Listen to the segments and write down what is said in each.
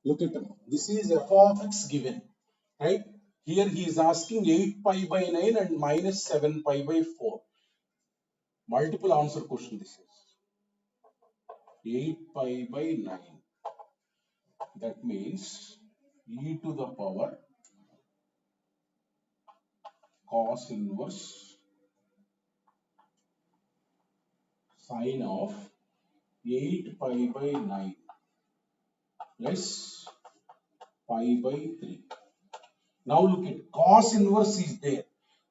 Look at this is f of x given, right? Here he is asking 8 pi by 9 and minus 7 pi by 4. Multiple answer question this is. 8 pi by 9. That means e to the power cos inverse sine of 8 pi by 9 plus pi by 3. Now look at cos inverse is there.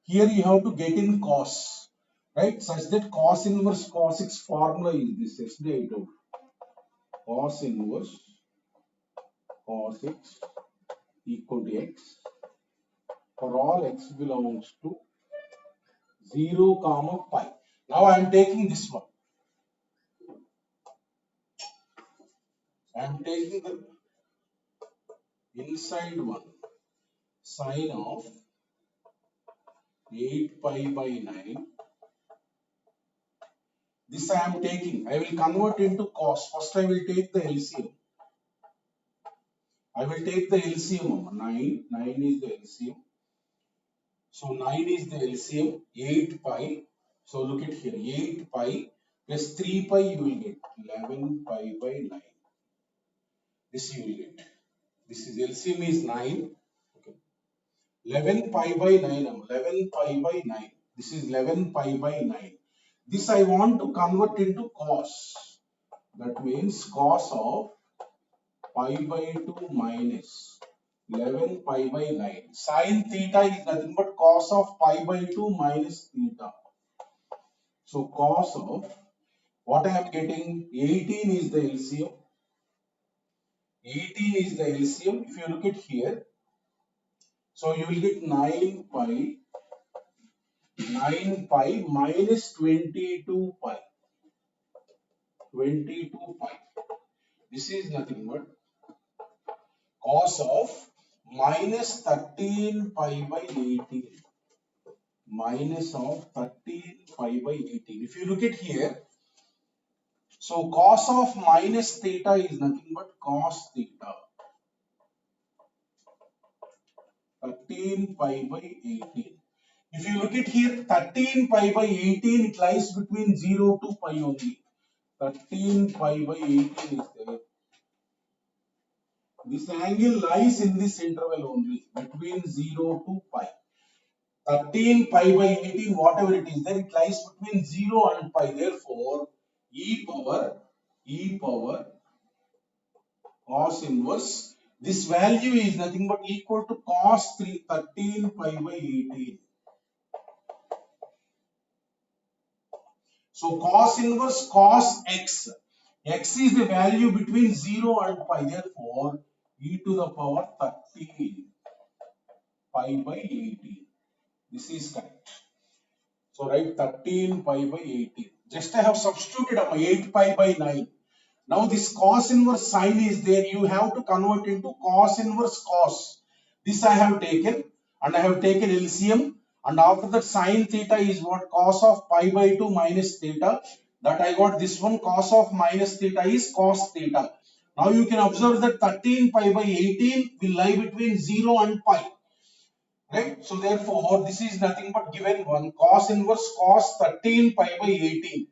Here you have to get in cos, right? Such that cos inverse cos x formula is this. Yesterday I told. Cos inverse cos x equal to x for all x belongs to 0 comma pi. Now I am taking this one. I am taking the inside one sine of 8 pi by 9. This I am taking. I will convert into cos. First I will take the LCM. I will take the LCM of 9. 9 is the LCM. So 9 is the LCM. 8 pi. So look at here. 8 pi plus 3 pi you will get 11 pi by 9. This you will get. This is LCM is 9. Okay. 11 pi by 9. 11 pi by 9. This is 11 pi by 9. This I want to convert into cos. That means cos of pi by 2 minus 11 pi by 9. Sin theta is nothing but cos of pi by 2 minus theta. So cos of what I am getting 18 is the LCM. 18 is the LCM. If you look at here, so you will get 9 pi minus 22 pi. 22 pi. This is nothing but cos of minus 13 pi by 18. Minus of 13 pi by 18. If you look at here, so cos of minus theta is nothing but cos theta. 13 pi by 18. If you look at here, 13 pi by 18, it lies between 0 to pi only. 13 pi by 18 is there. This angle lies in this interval only, between 0 to pi. 13 pi by 18, whatever it is, then it lies between 0 and pi. Therefore, e power cos inverse. This value is nothing but equal to cos 13 pi by 18. So cos inverse cos x. X is the value between 0 and pi. Therefore, e to the power 13 pi by 18. This is correct. So write 13 pi by 18. Just I have substituted 8 pi by 9. Now this cos inverse sine is there. You have to convert into cos inverse cos. This I have taken and I have taken LCM, and after that sine theta is what? Cos of pi by 2 minus theta. That I got this one. Cos of minus theta is cos theta. Now you can observe that 13 pi by 18 will lie between 0 and pi. Right? So therefore this is nothing but given one. Cos inverse cos 13 pi by 18.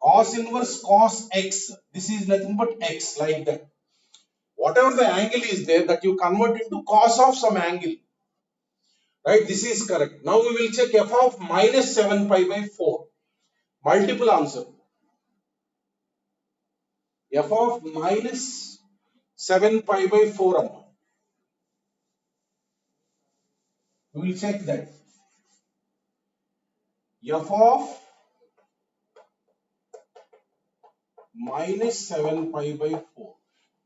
Cos inverse cos x. This is nothing but x, like that. Whatever the angle is there, that you convert into cos of some angle. Right? This is correct. Now we will check f of minus 7 pi by 4. Multiple answer. F of minus 7 pi by 4. We will check that. F of minus 7 pi by 4.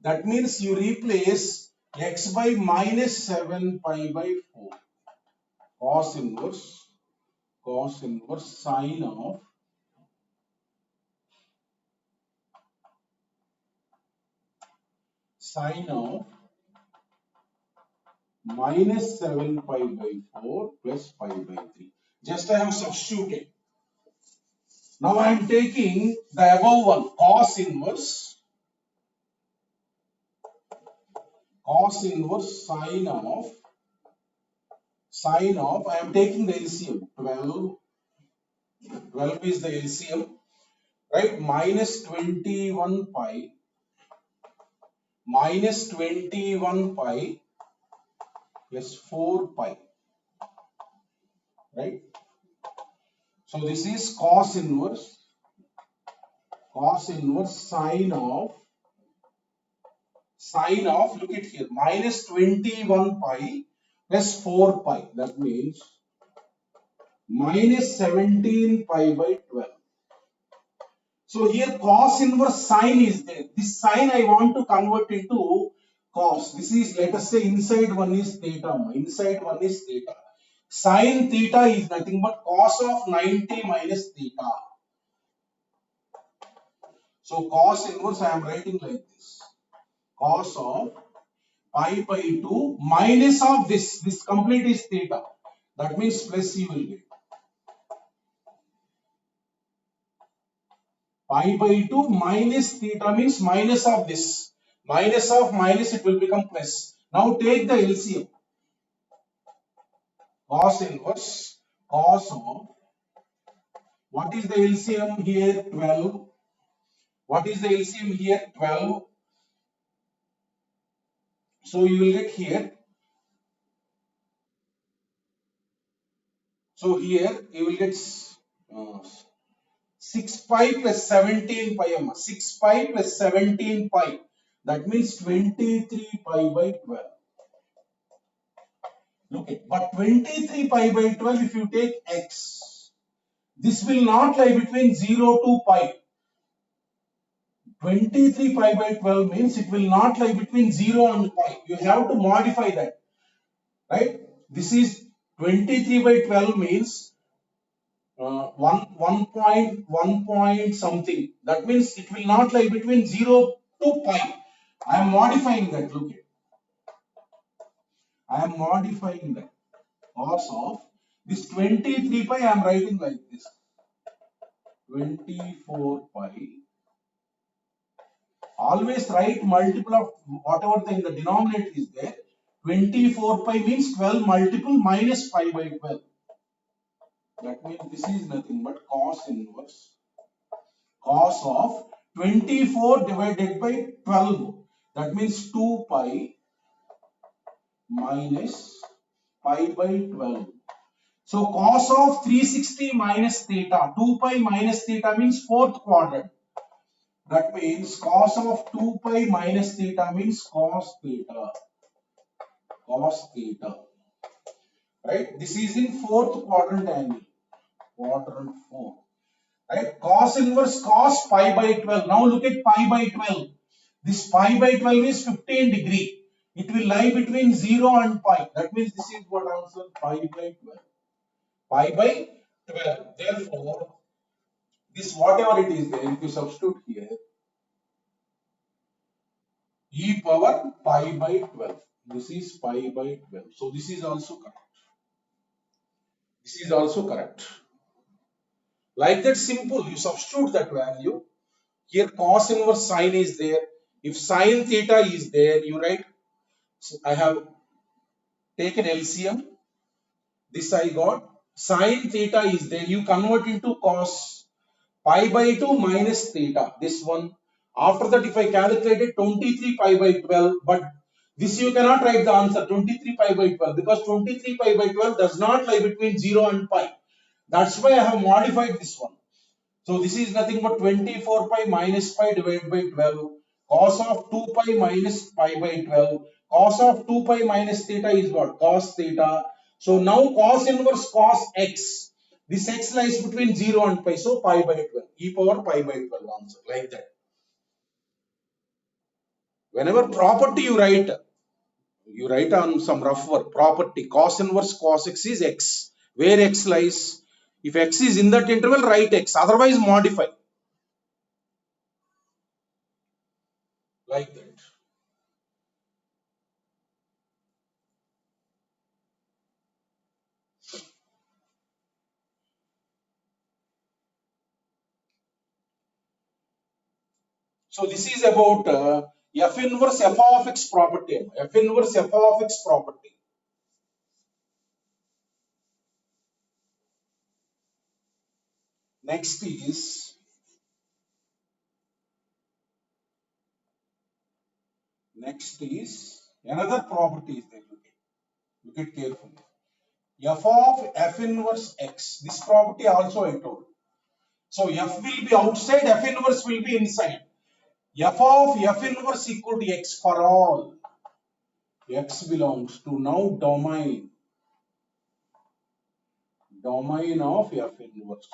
That means you replace x by minus 7 pi by 4. Cos inverse sine of minus 7 pi by 4 plus pi by 3. Just I have substituted. Now I am taking the above one, cos inverse cos inverse sine of, I am taking the LCM, 12 is the LCM, right? minus 21 pi plus 4 pi, right? So this is cos inverse sine of, look at here, minus 21 pi plus 4 pi. That means minus 17 pi by 12. So here cos inverse sine is there. This sine I want to convert into cos. This is, let us say, inside one is theta. Inside one is theta. Sine theta is nothing but cos of 90 minus theta. So cos inverse I am writing like this. Cos of pi by 2 minus of this complete is theta. That means plus you will get. Pi by 2 minus theta means minus of this. Minus of minus, it will become plus. Now take the LCM. Cos inverse cos of, what is the LCM here? 12. What is the LCM here? 12. So you will get here. So here you will get 6 pi plus 17 pi. 6 pi plus 17 pi. That means 23 pi by 12. Look at, but 23 pi by 12, if you take x, this will not lie between 0 to pi. 23 pi by 12 means it will not lie between 0 and pi. You have to modify that, right? This is 23 by 12 means 1 point something. That means it will not lie between 0 to pi. I am modifying that. Look at, I am modifying that. Cos of this 23 pi, I am writing like this. 24 pi. Always write multiple of whatever in the denominator is there. 24 pi means 12 multiple minus pi by 12. That means this is nothing but cos inverse cos of 24 divided by 12. That means 2 pi minus pi by 12. So cos of 360 minus theta. 2 pi minus theta means fourth quadrant. That means cos of 2 pi minus theta means cos theta. Cos theta. Right? This is in fourth quadrant angle. Quadrant 4. Right? Cos inverse cos pi by 12. Now look at pi by 12. This pi by 12 is 15 degree. It will lie between 0 and pi. That means this is what answer, pi by 12. Pi by 12. Therefore, this whatever it is there, if you substitute here, e power pi by 12. This is pi by 12. So this is also correct. This is also correct. Like that, simple. You substitute that value. Here cos inverse sine is there. If sine theta is there, you write. So I have taken LCM. This I got. Sine theta is there. You convert into cos pi by 2 minus theta. This one. After that, if I calculated 23 pi by 12, but this you cannot write the answer 23 pi by 12 because 23 pi by 12 does not lie between 0 and pi. That's why I have modified this one. So this is nothing but 24 pi minus pi divided by 12. Cos of 2 pi minus pi by 12. Cos of 2 pi minus theta is what? Cos theta. So now cos inverse cos x. This x lies between 0 and pi. So pi by 12. E power pi by 12 answer. Like that. Whenever property you write on some rough work. Property. Cos inverse cos x is x. Where x lies? If x is in that interval, write x. Otherwise modify. Like that. So this is about F inverse f of x property. F inverse f of x property. Next is another property is there. Look at carefully. F of f inverse x. This property also I told. So f will be outside, f inverse will be inside. F of f inverse equal to x for all x belongs to now domain of f inverse.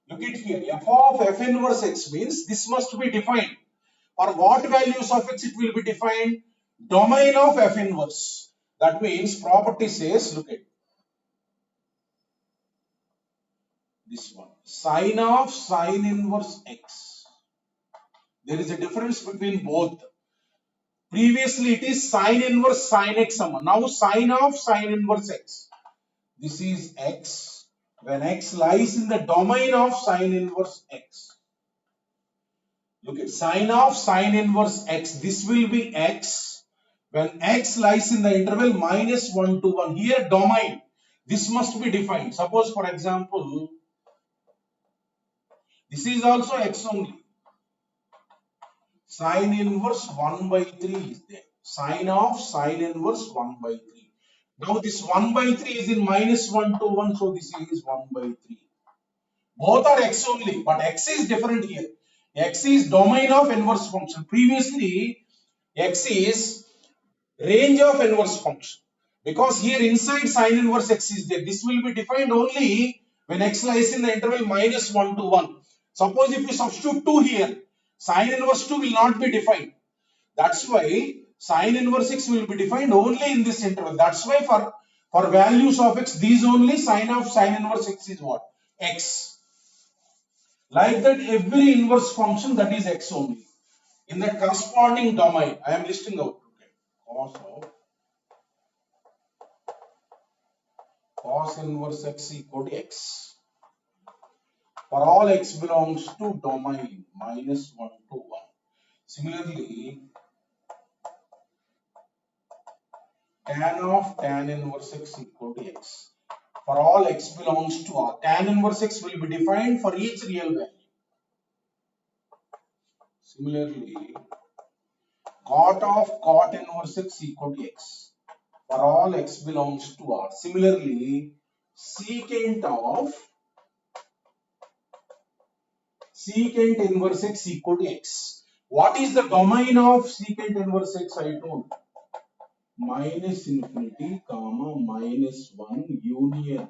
Look at here, f of f inverse x means this must be defined. For what values of x it will be defined? Domain of f inverse. That means property says, look at this one, sine of sine inverse x. There is a difference between both. Previously it is sine inverse sine x sum. Now sine of sine inverse x. This is x when x lies in the domain of sine inverse x. Look at sine of sine inverse x. This will be x when x lies in the interval -1 to 1. Here domain. This must be defined. Suppose for example, this is also x only. Sine inverse 1 by 3 is there. Sine of sine inverse 1 by 3. Now this 1 by 3 is in -1 to 1. So this is 1 by 3. Both are x only, but x is different here. X is domain of inverse function. Previously, x is range of inverse function. Because here inside sine inverse x is there. This will be defined only when x lies in the interval -1 to 1. Suppose if you substitute 2 here, sine inverse 2 will not be defined. That's why sine inverse x will be defined only in this interval. That's why for values of x, these only sine of sine inverse x is what? X. Like that, every inverse function that is x only. In the corresponding domain, I am listing out. Okay. Cos inverse x equal to x. For all x belongs to domain -1 to 1. Similarly, tan of tan inverse x equal to x. For all x belongs to R. Tan inverse x will be defined for each real value. Similarly, cot of cot inverse x equal to x. For all x belongs to R. Similarly, secant inverse x equal to x. What is the domain of secant inverse x? I told -infinity, -1 union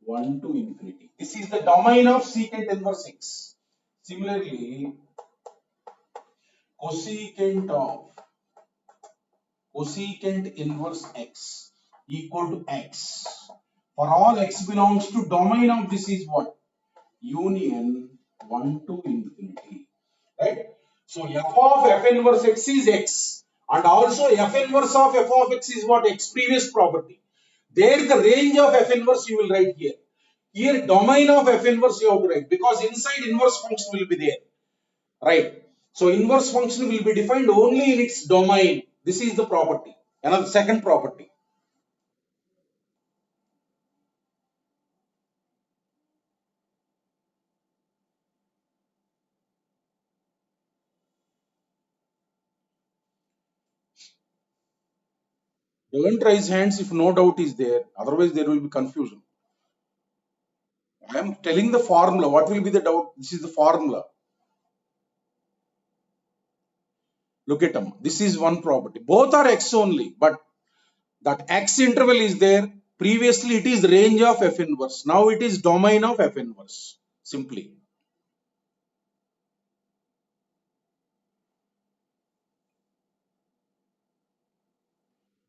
1 to infinity. This is the domain of secant inverse x. Similarly, cosecant inverse x equal to x. For all x belongs to domain of this is what? Union 1 to infinity. Right? So f of f inverse x is x. And also f inverse of f of x is what? X previous property. There the range of f inverse you will write here. Here domain of f inverse you have to write because inside inverse function will be there. Right. So inverse function will be defined only in its domain. This is the property. Another second property. Don't raise hands if no doubt is there. Otherwise there will be confusion. I am telling the formula. What will be the doubt? This is the formula. Look at them. This is one property. Both are x only, but that x interval is there. Previously it is range of f inverse. Now it is domain of f inverse. Simply.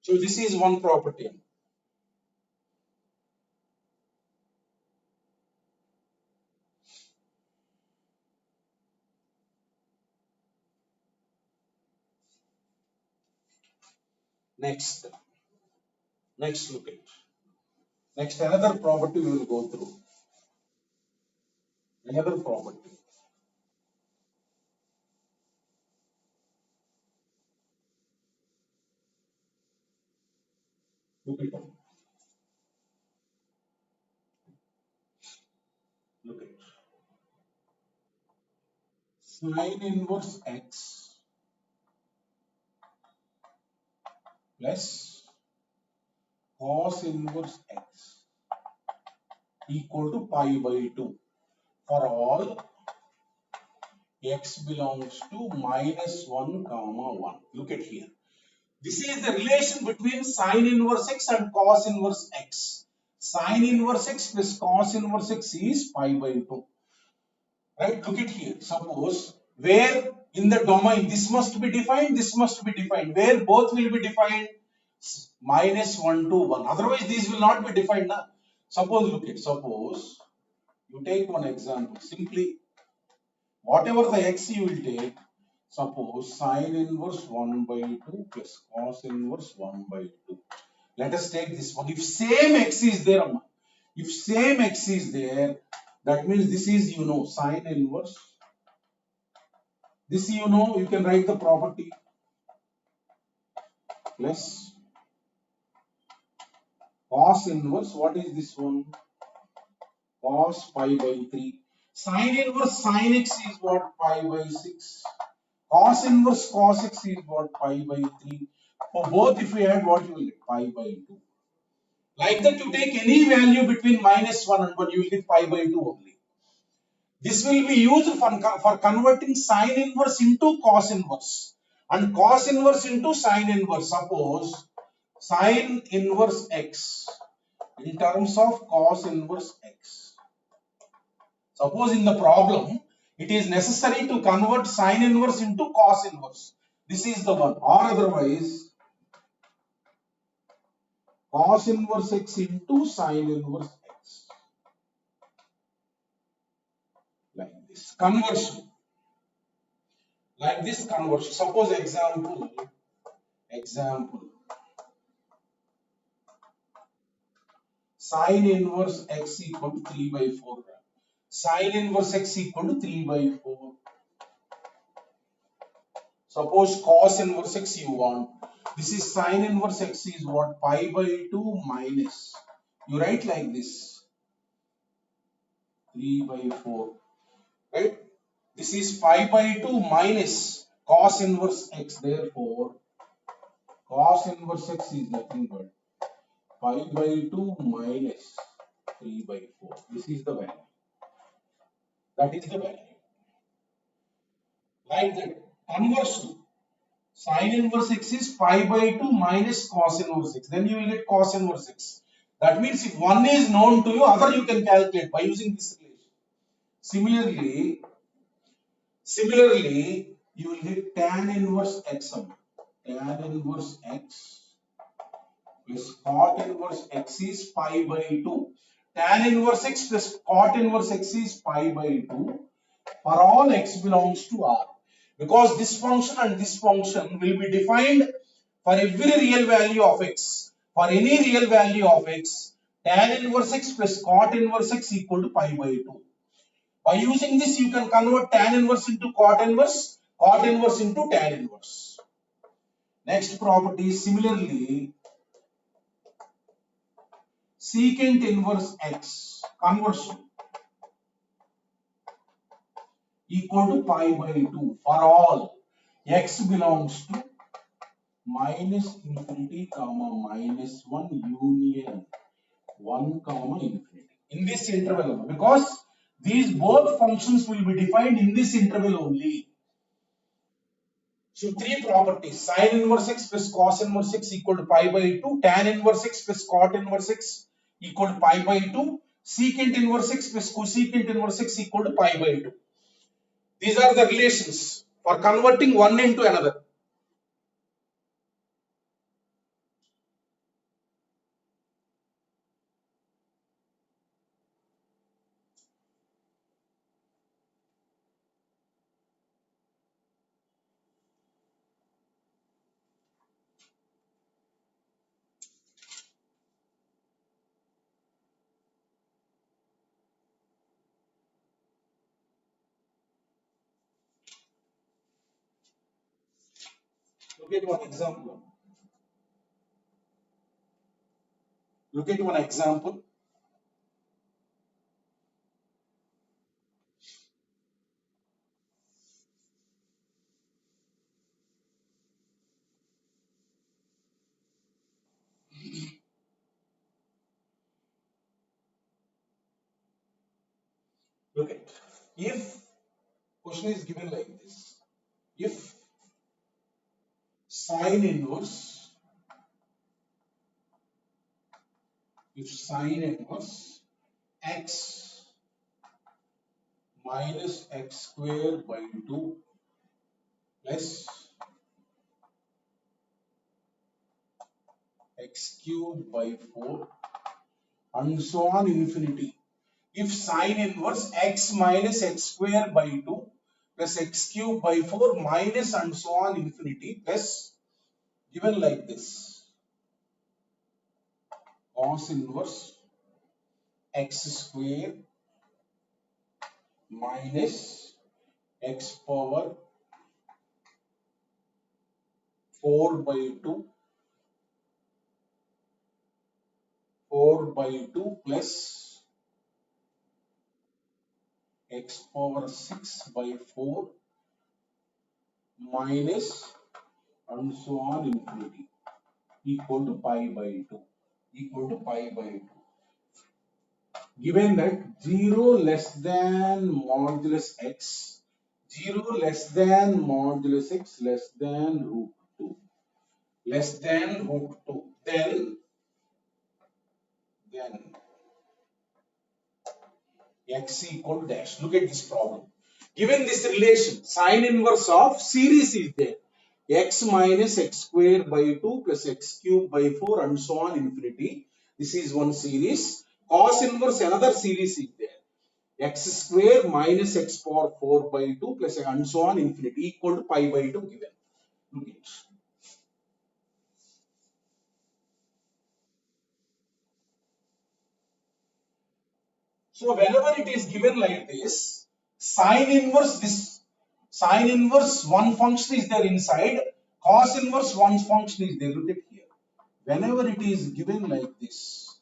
So this is one property. Next look at. Next another property we will go through. Another property. Look at it. Look at it. Sine inverse x plus cos inverse x equal to pi by 2 for all x belongs to -1 comma 1. Look at here. This is the relation between sine inverse x and cos inverse x. Sine inverse x plus cos inverse x is pi by 2. Right? Look at here. Suppose where in the domain this must be defined, this must be defined. Where both will be defined -1 to 1. Otherwise, these will not be defined. Na? Suppose, look at, suppose you take one example. Simply, whatever the x you will take, suppose sine inverse 1 by 2 plus cos inverse 1 by 2. Let us take this one. If same x is there, if same x is there, that means this is, sine inverse. This, you can write the property plus cos inverse. What is this one? Cos pi by 3. Sine inverse sine x is what? Pi by 6. Cos inverse cos x is what? Pi by 3. For both, if we add, what you will get? Pi by 2. Like that, you take any value between -1 and 1, you will get pi by 2 only. This will be used for converting sine inverse into cos inverse and cos inverse into sine inverse. Suppose sine inverse x in terms of cos inverse x. Suppose in the problem, it is necessary to convert sine inverse into cos inverse. This is the one. Or otherwise, cos inverse x into sine inverse x. Like this. Conversion. Like this conversion. Suppose example. Sine inverse x equal to 3 by 4. Sine inverse x equal to 3 by 4. Suppose cos inverse x you want. This is sine inverse x is what? Pi by 2 minus. You write like this. 3 by 4. Right? This is pi by 2 minus cos inverse x. Therefore, cos inverse x is nothing but pi by 2 minus 3 by 4. This is the value. That is the value. Like that. Conversion. Sine inverse x is pi by 2 minus cos inverse x. Then you will get cos inverse x. That means if one is known to you, other you can calculate by using this relation. Similarly, you will get tan inverse x. Tan inverse x plus cot inverse x is pi by 2. Tan inverse x plus cot inverse x is pi by 2 for all x belongs to R. Because this function and this function will be defined for every real value of x. For any real value of x, tan inverse x plus cot inverse x equal to pi by 2. By using this, you can convert tan inverse into cot inverse into tan inverse. Next property, similarly, secant inverse x conversion equal to pi by 2 for all x belongs to minus infinity comma minus 1 union 1 comma infinity in this interval, because these both functions will be defined in this interval only. So three properties: sine inverse x plus cos inverse x equal to pi by 2, tan inverse x plus cot inverse x equal to pi by 2, secant inverse x plus cosecant inverse x equal to pi by 2. These are the relations for converting one into another. Look at one example. Look at one example. Look at, if question is given like this, if sine inverse, x minus x square by 2 plus x cube by 4 and so on infinity. If sine inverse x minus x square by 2 plus x cube by 4 minus and so on infinity plus given like this, cos inverse x square minus x power 4 by 2 plus x power 6 by 4 minus and so on infinity equal to pi by 2 given that 0 less than modulus x, 0 less than modulus x less than root 2, then x equal dash. Look at this problem. Given this relation, sine inverse of series is there. X minus x square by 2 plus x cube by 4 and so on infinity. This is one series. Cos inverse another series is there. X square minus x power 4 by 2 plus and so on infinity equal to pi by 2 given. Look at it. So whenever it is given like this, sine inverse one function is there inside, cos inverse one function is there. Look at here. Whenever it is given like this,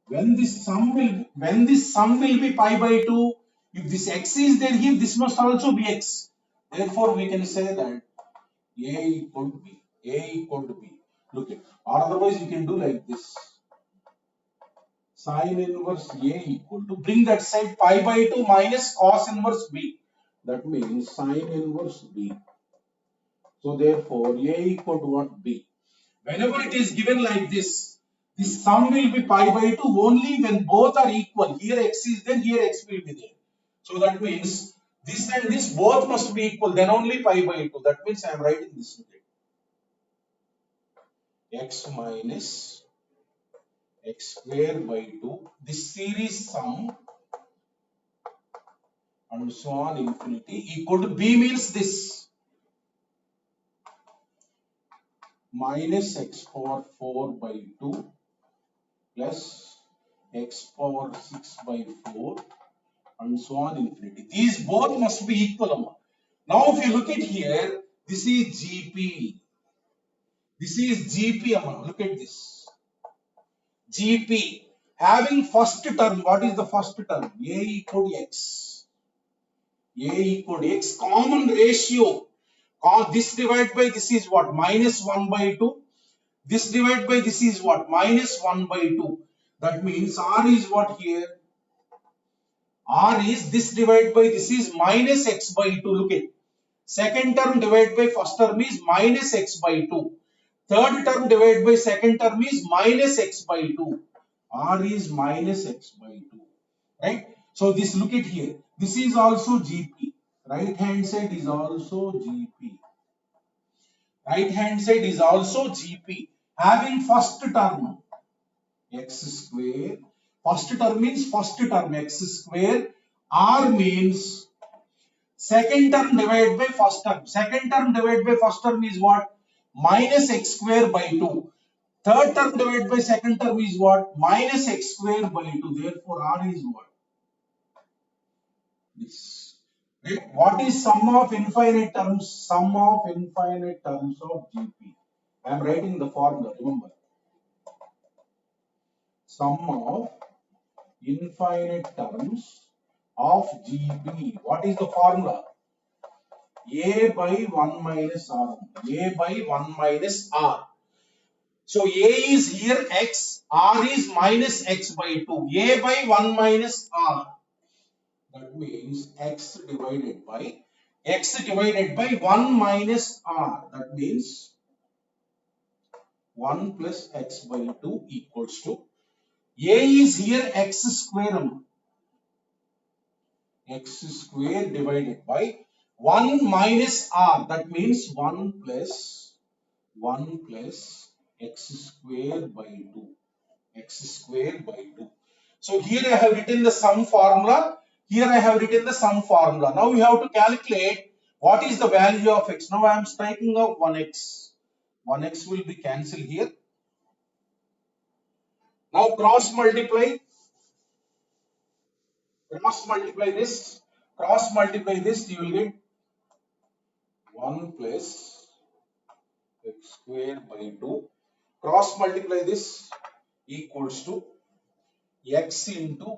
when this sum will be pi by 2, if this x is there here, this must also be x. Therefore, we can say that A equal to B. Look at, or otherwise you can do like this. Sine inverse A equal to, bring that side pi by 2 minus cos inverse B. That means sine inverse B. So therefore A equal to what? B. Whenever it is given like this sum will be pi by 2 only when both are equal. Here x is there, here x will be there. So that means this and this both must be equal, then only pi by 2. That means I am writing this. X minus x square by 2, this series sum and so on infinity equal to B means this minus x power 4 by 2 plus x power 6 by 4 and so on infinity. These both must be equal. Now if you look at here, this is GP. This is GP. Look at this. GP. Having first term, what is the first term? A equal to x. A equal to x, common ratio. This divided by this is what? Minus 1 by 2. This divided by this is what? Minus 1 by 2. That means R is what here? R is this divided by this is minus x by 2. Look at. Second term divided by first term is minus x by 2. Third term divided by second term is minus x by 2. R is minus x by 2. Right? So this, look at here. This is also GP. Right hand side is also GP. Right hand side is also GP. Having first term x square. First term means first term x square. R means second term divided by first term. Second term divided by first term is what? Minus x square by 2. Third term divided by second term is what? Minus x square by 2. Therefore, R is what? This. What is sum of infinite terms? Sum of infinite terms of GP. I am writing the formula, remember. Sum of infinite terms of GP. What is the formula? A by 1 minus R. A by 1 minus R. So A is here x, R is minus x by 2. A by 1 minus R. That means x divided by 1 minus R. That means 1 plus x by 2 equals to A is here x square. X square divided by 1 minus R. That means 1 plus x square by 2. X square by 2. So here I have written the sum formula. Here I have written the sum formula. Now we have to calculate what is the value of x. Now I am striking of 1x. 1x will be cancelled here. Now cross multiply this. Cross multiply this. You will get 1 plus x square by 2. Cross multiply this equals to x into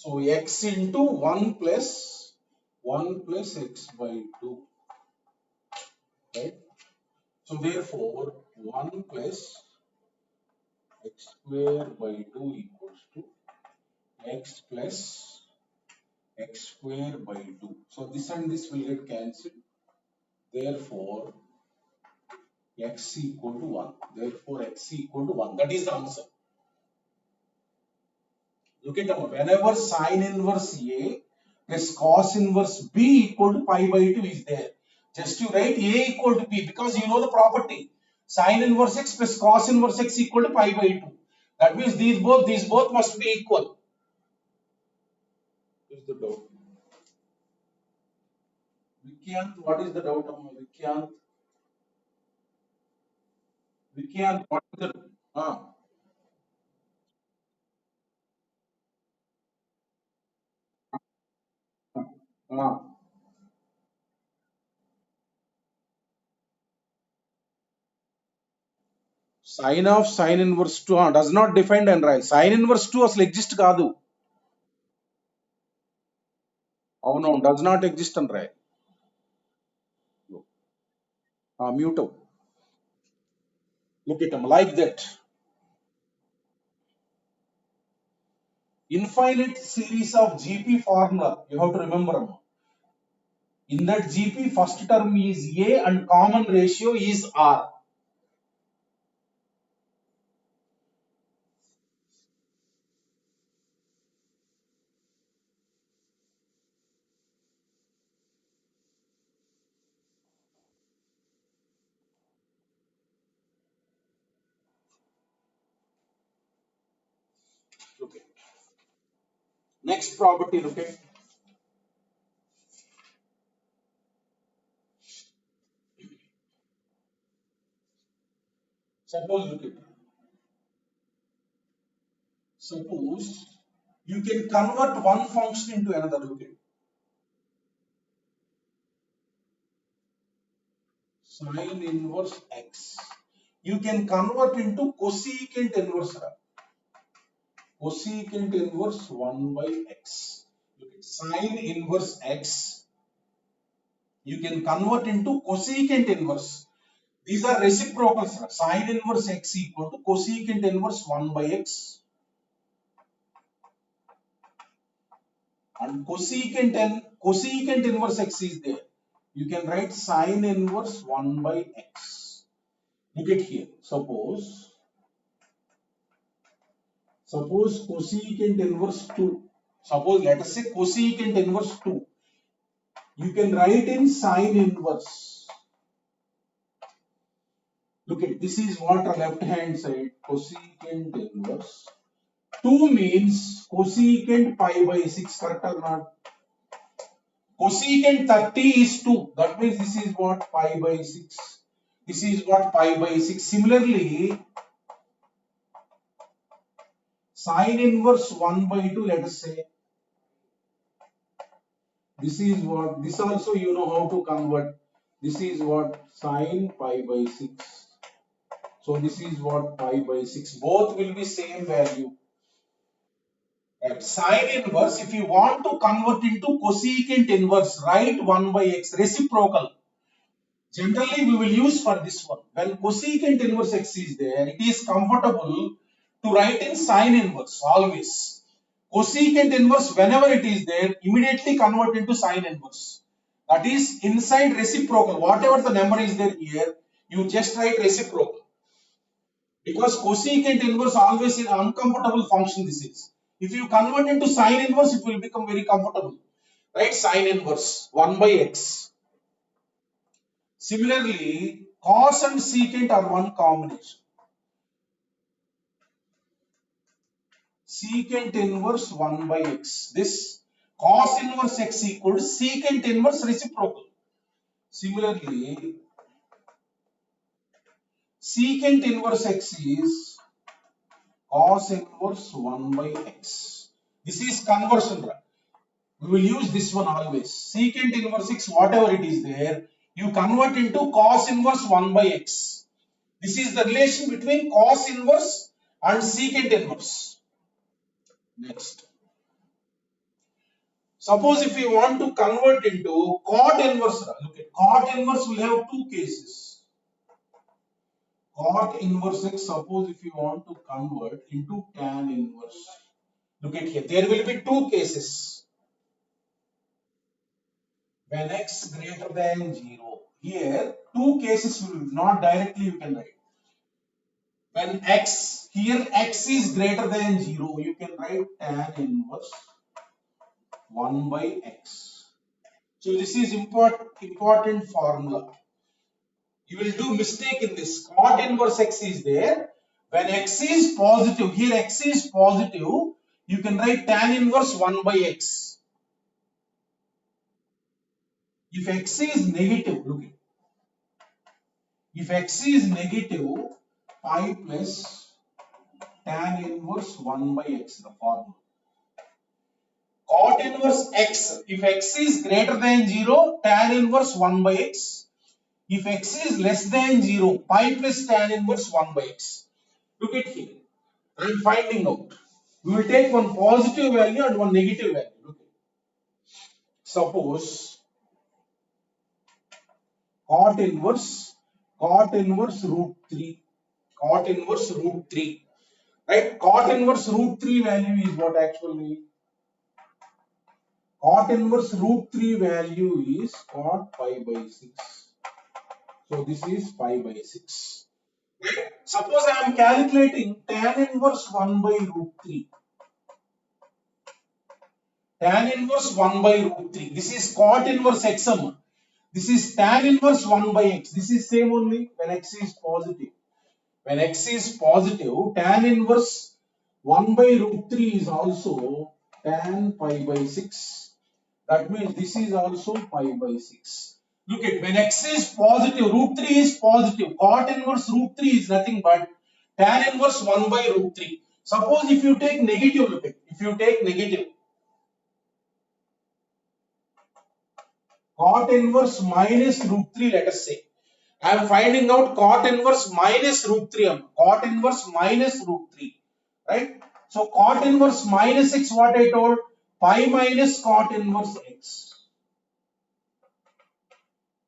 so x into 1 plus x by 2, right? So therefore 1 plus x square by 2 equals to x plus x square by 2. So this and this will get cancelled. Therefore x equal to 1. Therefore x equal to 1. That is the answer. Look at them. Whenever sine inverse A plus cos inverse B equal to pi by 2 is there, just you write A equal to B because you know the property. Sine inverse x plus cos inverse x equal to pi by 2. That means these both must be equal. Is the doubt? Vikyant, what is the doubt? Vikyant, what is the uh, sine of sine inverse 2 does not define and right. Sine inverse 2 అసలు exist కాదు. అవును, does not exist and right. Mute. Look at them like that. Infinite series of GP formula. You have to remember them. In that GP, first term is A and common ratio is R. Look at next property. Look at suppose. Look at suppose you can convert one function into another. Look at sine inverse x. You can convert into cosecant inverse. Cosecant inverse 1 by x. Look at sine inverse x. You can convert into cosecant inverse. These are reciprocals. Sine inverse x equal to cosecant inverse 1 by x. And cosecant inverse x is there. You can write sine inverse 1 by x. Look at here. Suppose cosecant inverse 2. Suppose let us say cosecant inverse 2. You can write in sine inverse. Look at this is what a left hand side cosecant inverse. 2 means cosecant pi by 6, correct or not? Cosecant 30 is 2. That means this is what pi by 6. This is what pi by 6. Similarly, sine inverse 1 by 2, let us say. This is what, this also you know how to convert. This is what sine pi by 6. So this is what pi by 6. Both will be same value. Right. Sine inverse, if you want to convert into cosecant inverse, write 1 by x, reciprocal. Generally, we will use for this one. When cosecant inverse x is there, it is comfortable to write in sine inverse always. Cosecant inverse, whenever it is there, immediately convert into sine inverse. That is inside reciprocal. Whatever the number is there here, you just write reciprocal. Because cosecant inverse always in uncomfortable function this is. If you convert into sine inverse, it will become very comfortable. Right? Sine inverse 1 by x. Similarly, cos and secant are one combination. Secant inverse 1 by x. This cos inverse x equals secant inverse reciprocal. Similarly, secant inverse x is cos inverse 1 by x. This is conversion. We will use this one always. Secant inverse x, whatever it is there, you convert into cos inverse 1 by x. This is the relation between cos inverse and secant inverse. Next. Suppose if you want to convert into cot inverse, look at cot inverse will have two cases. Cot inverse x, suppose if you want to convert into tan inverse. Look at here, there will be two cases. When x greater than 0. Here, two cases will not directly you can write. When x, here x is greater than 0, you can write tan inverse 1 by x. So this is important formula. You will do mistake in this. Cot inverse x is there. When x is positive, here x is positive, you can write tan inverse 1 by x. If x is negative, look at. If x is negative, pi plus tan inverse 1 by x, the formula. Cot inverse x, if x is greater than 0, tan inverse 1 by x. If x is less than 0, pi plus tan inverse 1 by x. Look at here. I am finding out. We will take one positive value and one negative value. Look at. Suppose cot inverse root 3. Cot inverse root 3. Right? Cot inverse root 3 value is what actually? Cot inverse root 3 value is cot pi by 6. So this is pi by 6. Right? Suppose I am calculating tan inverse 1 by root 3. Tan inverse 1 by root 3. This is cot inverse xm. This is tan inverse 1 by x. This is same only when x is positive. When x is positive, tan inverse 1 by root 3 is also tan pi by 6. That means this is also pi by 6. Look at, when x is positive, root 3 is positive. Cot inverse root 3 is nothing but tan inverse 1 by root 3. Suppose if you take negative, look at, if you take negative, cot inverse minus root 3, let us say. I am finding out cot inverse minus root 3. Cot inverse minus root 3. Right? So cot inverse minus x, what I told? Pi minus cot inverse x.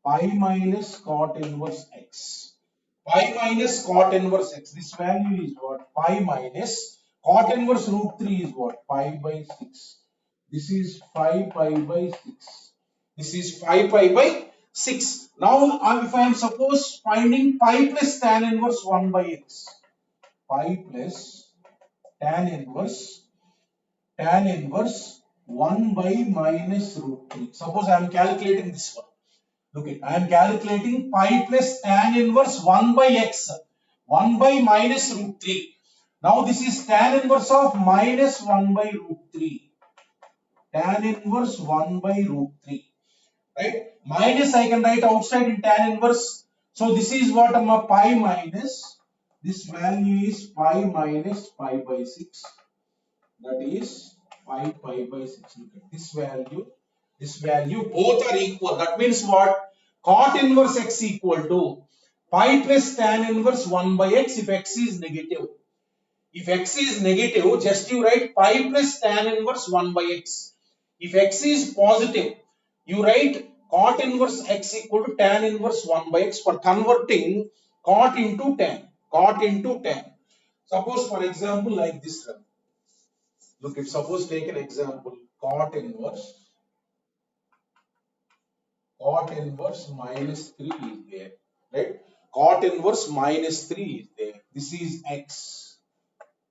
Pi minus cot inverse x. Pi minus cot inverse x. This value is what? Pi minus cot inverse root 3 is what? Pi by 6. This is 5 pi by 6. This is 5 pi by 6. Now, if I am suppose finding pi plus tan inverse 1 by x. Pi plus tan inverse 1 by minus root 3. Suppose I am calculating this one. Look at, I am calculating pi plus tan inverse 1 by x. 1 by minus root 3. Now this is tan inverse of minus 1 by root 3. Tan inverse 1 by root 3. Right? Minus I can write outside in tan inverse So this is what pi minus, this value is pi minus pi by 6. That is pi by 6. Look at this value, both are equal. That means what? Cot inverse x equal to pi plus tan inverse 1 by x if x is negative. If x is negative, just you write pi plus tan inverse 1 by x. If x is positive, you write cot inverse x equal to tan inverse 1 by x for converting cot into tan. Cot into tan. Suppose for example like this. Look, if suppose take an example, cot inverse minus 3 is there, right? Cot inverse minus 3 is there. This is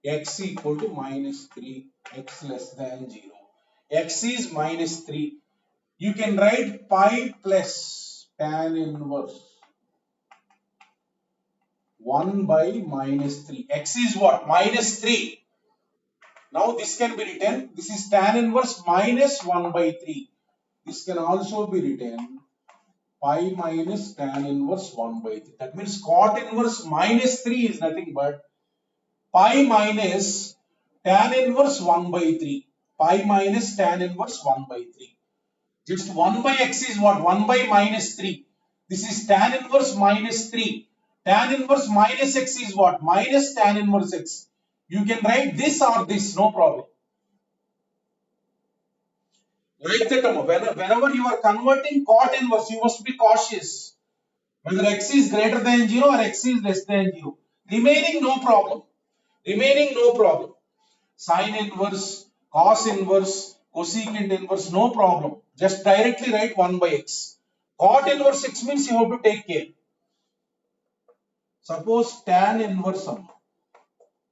x equal to minus 3, x less than 0. X is minus 3. You can write pi plus tan inverse 1 by minus 3. X is what? Minus 3. Now this can be written, this is tan inverse minus 1 by 3. This can also be written pi minus tan inverse 1 by 3. That means cot inverse minus 3 is nothing but pi minus tan inverse 1 by 3. Pi minus tan inverse 1 by 3. Just 1 by x is what? 1 by minus 3. This is tan inverse minus 3. Tan inverse minus x is what? Minus tan inverse x. You can write this or this, no problem. Like that, whenever you are converting cot inverse, you must be cautious. Whether x is greater than 0 or x is less than 0. Remaining, no problem. Remaining, no problem. Sine inverse, cos inverse, cosecant inverse, no problem. Just directly write 1 by x. Cot inverse x means you have to take care. Suppose tan inverse sum.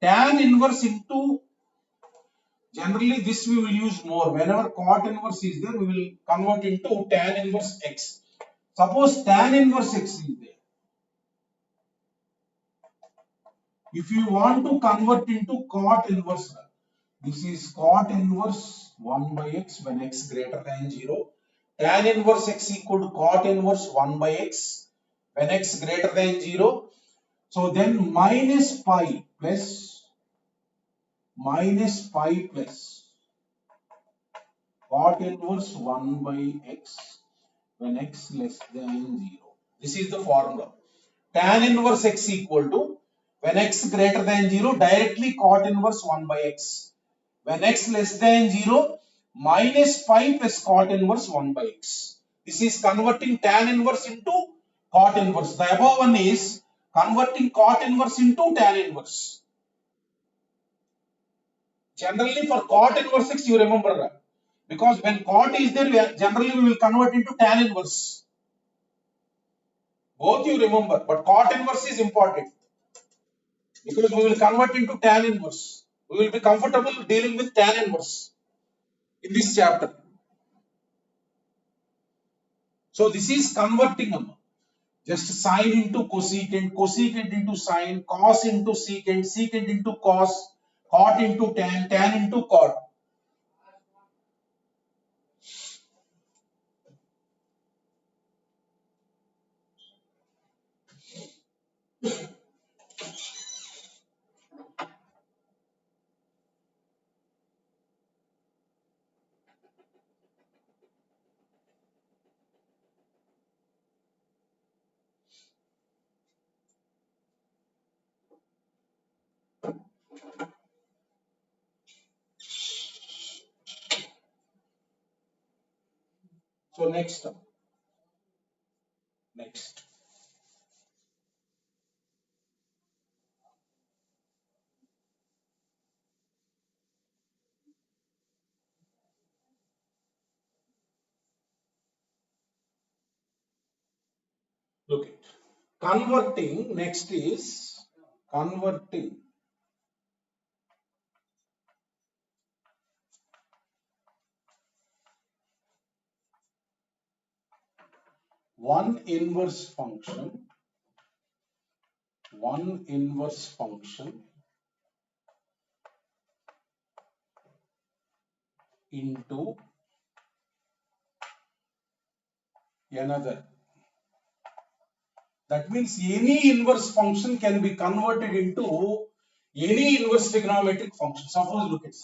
Tan inverse into, generally this we will use more. Whenever cot inverse is there, we will convert into tan inverse x. Suppose tan inverse x is there. If you want to convert into cot inverse, this is cot inverse 1 by x when x greater than 0. Tan inverse x equal to cot inverse 1 by x when x greater than 0. So then minus pi plus cot inverse 1 by x when x less than 0. This is the formula. Tan inverse x equal to, when x greater than 0, directly cot inverse 1 by x. When x less than 0, minus pi plus cot inverse 1 by x. This is converting tan inverse into cot inverse. The above one is converting cot inverse into tan inverse. Generally for cot inverse x, you remember that. Because when cot is there, generally we will convert into tan inverse. Both you remember, but cot inverse is important. Because we will convert into tan inverse. We will be comfortable dealing with tan inverse in this chapter. So this is converting them. Just sine into cosecant, cosecant into sine, cos into secant, secant into cos, cot into tan, tan into cot. So next term. Next. Look at converting. Next is converting one inverse function into another. That means any inverse function can be converted into any inverse trigonometric function. Suppose look at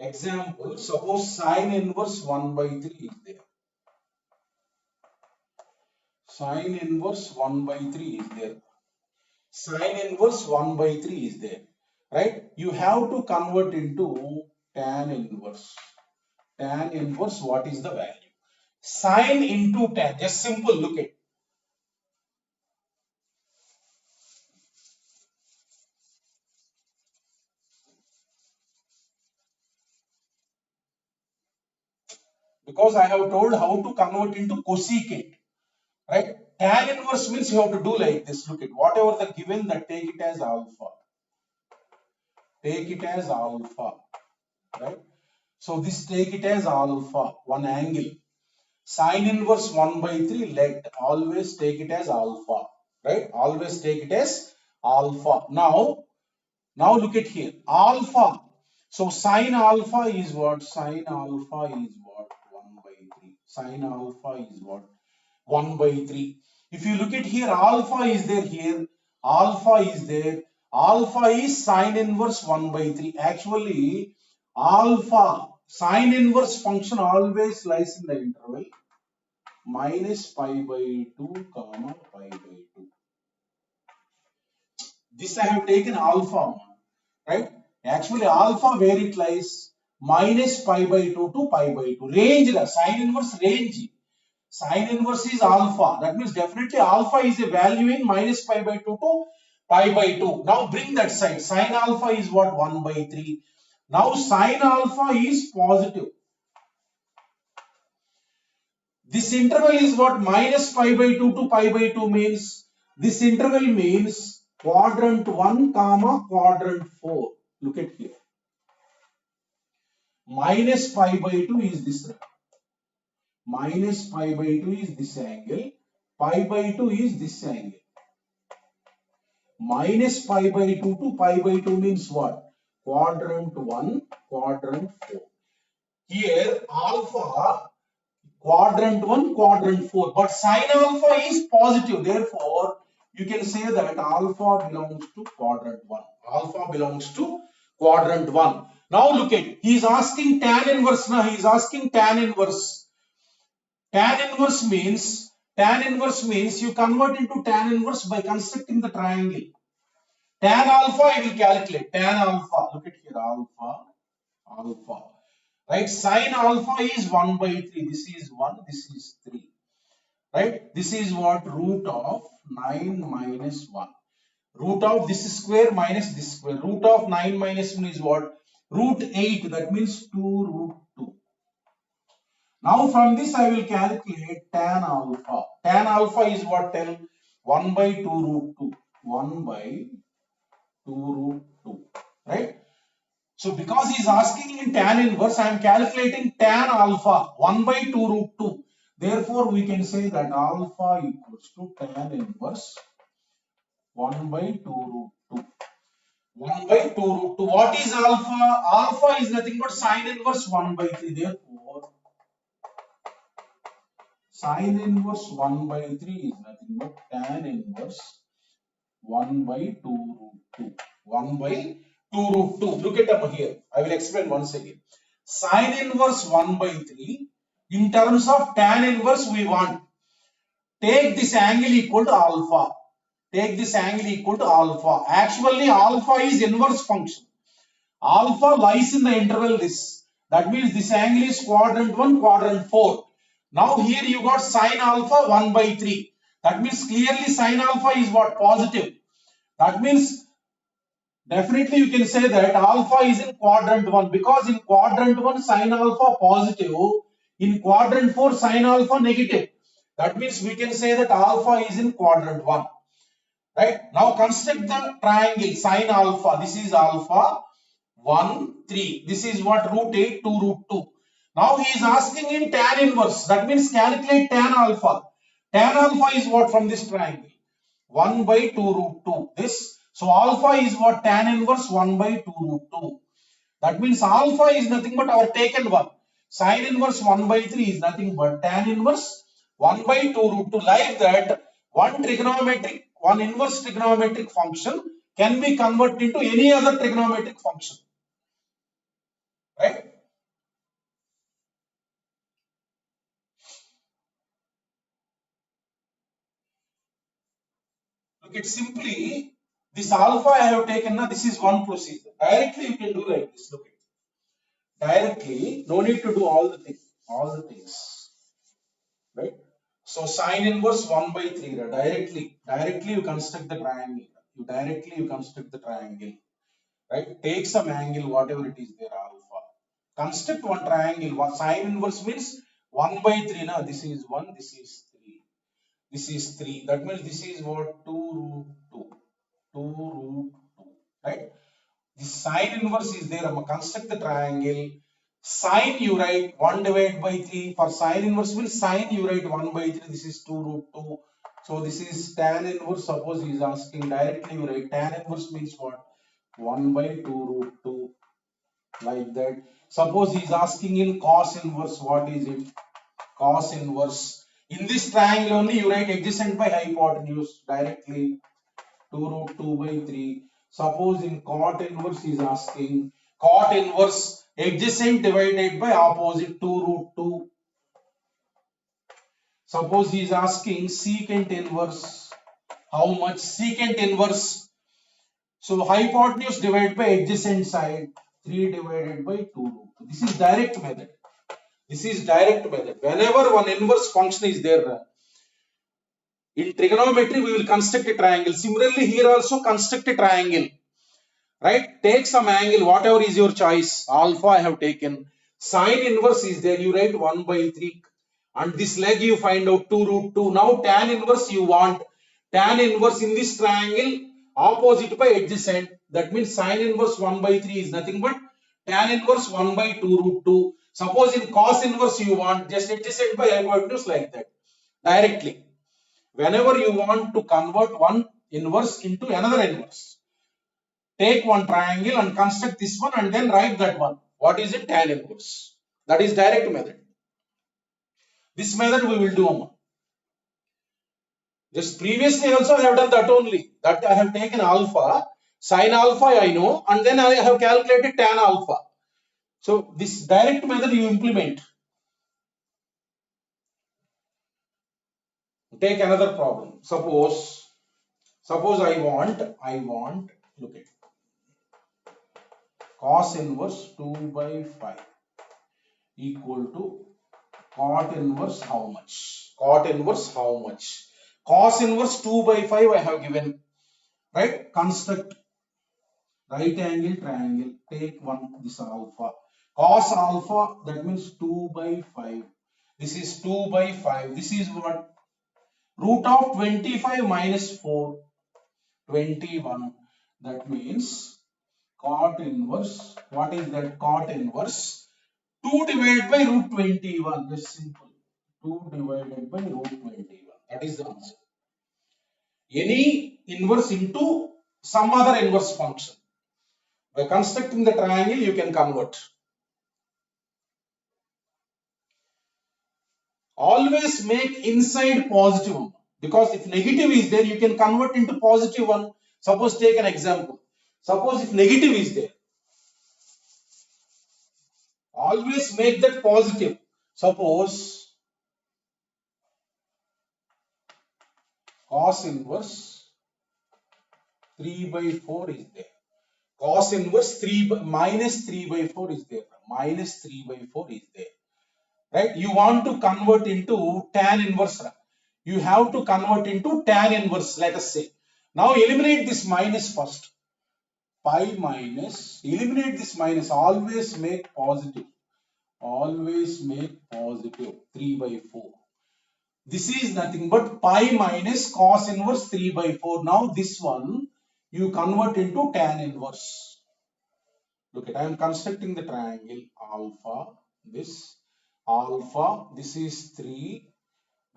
example suppose sine inverse 1 by 3 is there. Sine inverse 1 by 3 is there. Sine inverse 1 by 3 is there. Right? You have to convert into tan inverse. Tan inverse, what is the value? Sine into tan. Just simple, look at. Because I have told how to convert into cosecant. Right? Tan inverse means you have to do like this. Look at whatever the given, that take it as alpha. Take it as alpha. Right? So this take it as alpha, one angle. Sine inverse 1 by 3, let always take it as alpha. Right? Always take it as alpha. Now look at here. Alpha. So sine alpha is what? Sine alpha is what? 1 by 3. Sine alpha is what? 1 by 3. If you look at here, alpha is there here. Alpha is there. Alpha is sine inverse 1 by 3. Actually, alpha, sine inverse function always lies in the interval minus pi by 2 comma pi by 2. This I have taken alpha, right? Actually, alpha where it lies? Minus pi by 2 to pi by 2. Range, sine inverse range. Sine inverse is alpha. That means definitely alpha is a value in minus pi by 2 to pi by 2. Now bring that side. Sine alpha is what? 1 by 3. Now sine alpha is positive. This interval is what? Minus pi by 2 to pi by 2 means. This interval means quadrant 1 comma quadrant 4. Look at here. Minus pi by 2 is this. Minus pi by 2 is this angle. Pi by 2 is this angle. Minus pi by 2 to pi by 2 means what? Quadrant 1, quadrant 4. Here alpha, quadrant 1, quadrant 4. But sine alpha is positive. Therefore, you can say that alpha belongs to quadrant 1. Alpha belongs to quadrant 1. Now look at, he is asking tan inverse. Now he is asking tan inverse. Tan inverse means you convert into tan inverse by constructing the triangle. Tan alpha I will calculate. Tan alpha. Look at here. Alpha. Right? Sine alpha is 1 by 3. This is 1. This is 3. Right? This is what? Root of 9 minus 1. Root of this square minus this square. Root of 9 minus 1 is what? Root 8. That means 2 root 2. Now from this I will calculate tan alpha. Tan alpha is what? Tell 1 by 2 root 2. 1 by 2 root 2. Right? So because he is asking in tan inverse, I am calculating tan alpha 1 by 2 root 2. Therefore, we can say that alpha equals to tan inverse 1 by 2 root 2. 1 by 2 root 2. What is alpha? Alpha is nothing but sine inverse 1 by 3. Therefore, sine inverse 1 by 3 is nothing but tan inverse 1 by 2 root 2. 1 by 2 root 2. Look at up here. I will explain once again. Sine inverse 1 by 3. In terms of tan inverse, we want take this angle equal to alpha. Take this angle equal to alpha. Actually, alpha is inverse function. Alpha lies in the interval this. That means this angle is quadrant 1, quadrant 4. Now here you got sine alpha 1 by 3. That means clearly sine alpha is what? Positive. That means definitely you can say that alpha is in quadrant 1 because in quadrant 1 sine alpha positive, in quadrant 4 sine alpha negative. That means we can say that alpha is in quadrant 1. Right? Now construct the triangle sine alpha. This is alpha 1, 3. This is what? Root 8 to root 2. Now he is asking in tan inverse. That means calculate tan alpha. Tan alpha is what from this triangle? 1 by 2 root 2. This. So alpha is what? Tan inverse 1 by 2 root 2. That means alpha is nothing but our taken one. Sine inverse 1 by 3 is nothing but tan inverse 1 by 2 root 2. Like that, one inverse trigonometric function can be converted into any other trigonometric function, right? Look, it's simply this alpha I have taken now. This is one procedure. Directly you can do like this. Look, directly, no need to do all the things, right? So sine inverse 1 by 3. Directly you construct the triangle. You construct the triangle, right? Take some angle, whatever it is there, alpha. Construct one triangle. One sine inverse means 1 by 3. Now this is 1, this is 3. This is 3. That means this is what? 2 root 2. 2 root 2. Right? The sine inverse is there. Construct the triangle. Sine you write 1 divided by 3. For sine inverse means sine you write 1 by 3. This is 2 root 2. So this is tan inverse. Suppose he is asking directly you write tan inverse means what? 1 by 2 root 2. Like that. Suppose he is asking in cos inverse. What is it? Cos inverse. In this triangle only you write adjacent by hypotenuse directly. 2 root 2 by 3. Suppose in cot inverse is asking cot inverse adjacent divided by opposite 2 root 2. Suppose he is asking secant inverse. How much? Secant inverse. So hypotenuse divided by adjacent side. 3 divided by 2 root 2. This is direct method. This is direct method. Whenever one inverse function is there, in trigonometry we will construct a triangle. Similarly here also construct a triangle. Right? Take some angle, whatever is your choice. Alpha I have taken. Sine inverse is there. You write 1 by 3. And this leg you find out 2 root 2. Now tan inverse you want. Tan inverse in this triangle opposite by adjacent. That means sine inverse 1 by 3 is nothing but tan inverse 1 by 2 root 2. Suppose in cos inverse you want just adjacent by hypotenuse like that. Directly. Whenever you want to convert one inverse into another inverse, take one triangle and construct this one and then write that one. What is it? Tan inverse. That is direct method. This method we will do. Just previously also I have done that only. That I have taken alpha, sine alpha I know, and then I have calculated tan alpha. So this direct method you implement. Take another problem. Suppose I want, look at cos inverse 2 by 5 equal to cot inverse how much? Cot inverse how much? Cos inverse 2 by 5 I have given. Right? Construct right angle triangle. Take one, this alpha. Cos alpha, that means 2 by 5. This is 2 by 5. This is what? Root of 25 minus 4. 21. That means cot inverse. What is that? Cot inverse 2 divided by root 21. Just simple. 2 divided by root 21. That is the answer. Any inverse into some other inverse function. By constructing the triangle, you can convert. Always make inside positive one. Because if negative is there, you can convert into positive one. Suppose take an example. Suppose if negative is there, always make that positive. Suppose cos inverse 3 by 4 is there. Cos inverse 3 by, minus 3 by 4 is there. Minus 3 by 4 is there. Right? You want to convert into tan inverse. You have to convert into tan inverse, let us say. Now eliminate this minus first. Pi minus, eliminate this minus, always make positive. Always make positive 3 by 4. This is nothing but pi minus cos inverse 3 by 4. Now this one you convert into tan inverse. Look at, I am constructing the triangle alpha, this is 3,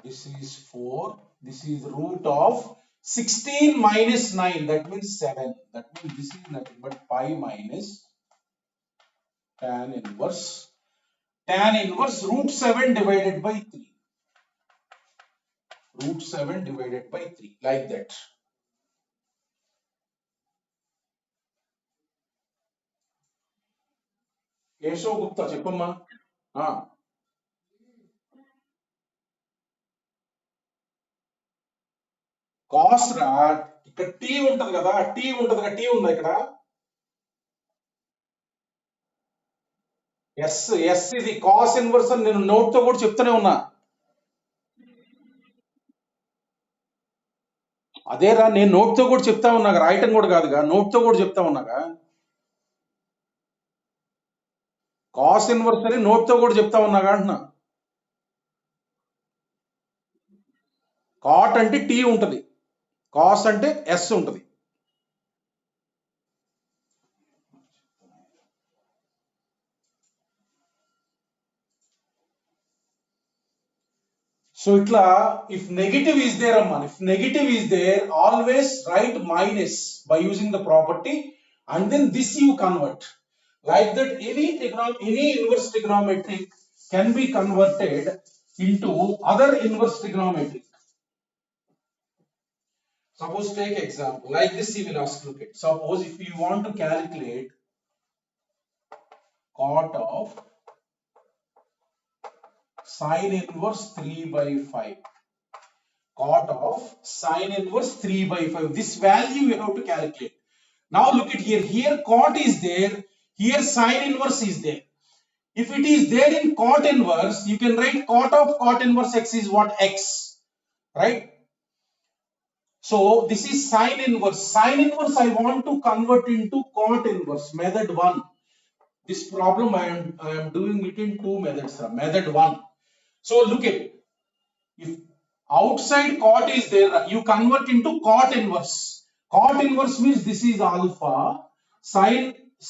this is 4, this is root of 16 minus 9, that means 7. That means this is nothing but pi minus tan inverse root 7 divided by 3. root 7 divided by 3, like that. Keshav Gupta, చెప్పమ్మా. Cos రా, ఇక్కడ tea ఉంటది కదా, tea ఉంటది కదా, tea ఉందా ఇక్కడ? Yes yes, ఇది కాస్ ఇన్వర్స్ అని నేను నోట్ తో కూడా చెప్తూనే ఉన్నా. అదేరా, నేను నోట్ తో కూడా చెప్తా ఉన్నాగా, రాయటం కూడా కాదుగా, నోట్ తో కూడా చెప్తా ఉన్నాగా. కాస్ ఇన్వర్స్ అని నోట్ తో కూడా చెప్తా ఉన్నాగా అంటున్నా. కాట్ అంటే టీ ఉంటది, కాస్ అంటే ఎస్ ఉంటది. సో ఇట్లా ఇఫ్ నెగటివ్ ఈస్ దేర్ అమ్మా, if negative is there always right minus by using the property and then this you convert. Like that, any inverse trigonometric can be converted into other inverse trigonometric. Suppose take example like this, you will ask, look at, suppose if you want to calculate cot of sine inverse 3 by 5, cot of sine inverse 3 by 5, this value you have to calculate. Now look at here, here cot is there, here sine inverse is there. If it is there in cot inverse, you can write cot of cot inverse x is what? X, right? So this is sine inverse. Sine inverse I want to convert into cot inverse, method 1. This problem I am doing it in two methods, method 1. So look at, if outside cot is there, you convert into cot inverse. Cot inverse means this is alpha,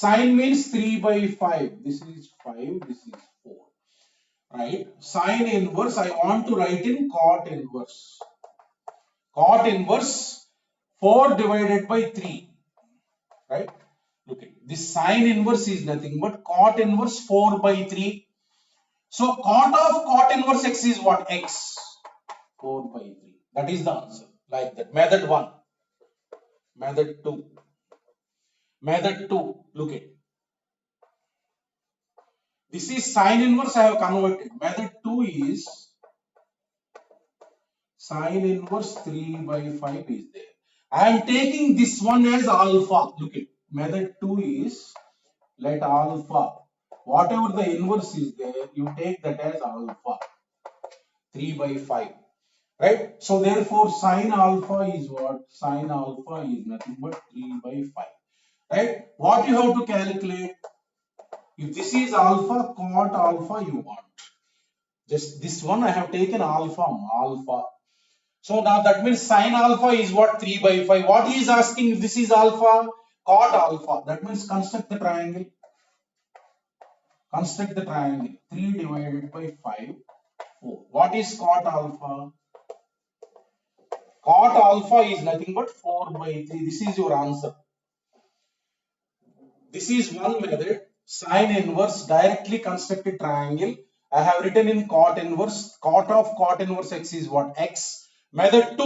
sine means 3 by 5, this is 5, this is 4, right? Sine inverse I want to write in cot inverse. Cot inverse 4 divided by 3, right? Look at this, sine inverse is nothing but cot inverse 4 by 3. So cot of cot inverse x is what? X, 4 by 3. That is the answer, like that. Method 1. Method 2. Method 2, look at, this is sine inverse I have converted. Method 2 is sine inverse 3 by 5 is there. I am taking this one as alpha. Look at, method 2 is, let alpha, whatever the inverse is there, you take that as alpha, 3 by 5, right? So therefore sine alpha is what? Sine alpha is nothing but 3 by 5, right? What you have to calculate? If this is alpha, cot alpha you want. Just this one I have taken alpha, alpha. So now that means sine alpha is what? 3 by 5. What he is asking, if this is alpha, cot alpha, that means construct the triangle. Construct the triangle. 3 divided by 5, 4. What is cot alpha? Cot alpha is nothing but 4 by 3. This is your answer. This is one method. Sine inverse, directly constructed triangle. I have written in cot inverse. Cot of cot inverse x is what? X. Method 2.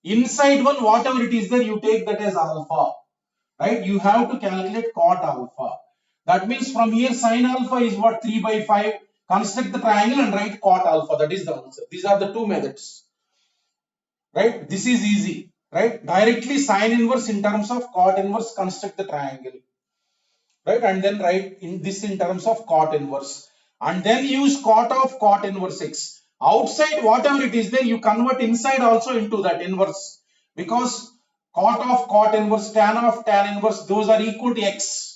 Inside one, whatever it is there, you take that as alpha. Right? You have to calculate cot alpha. That means from here sine alpha is what? 3 by 5. Construct the triangle and write cot alpha. That is the answer. These are the two methods. Right? This is easy. Right? Directly sine inverse in terms of cot inverse, construct the triangle. Right? And then write in this in terms of cot inverse. And then use cot of cot inverse x. Outside whatever it is there, you convert inside also into that inverse. Because cot of cot inverse, tan of tan inverse, those are equal to x.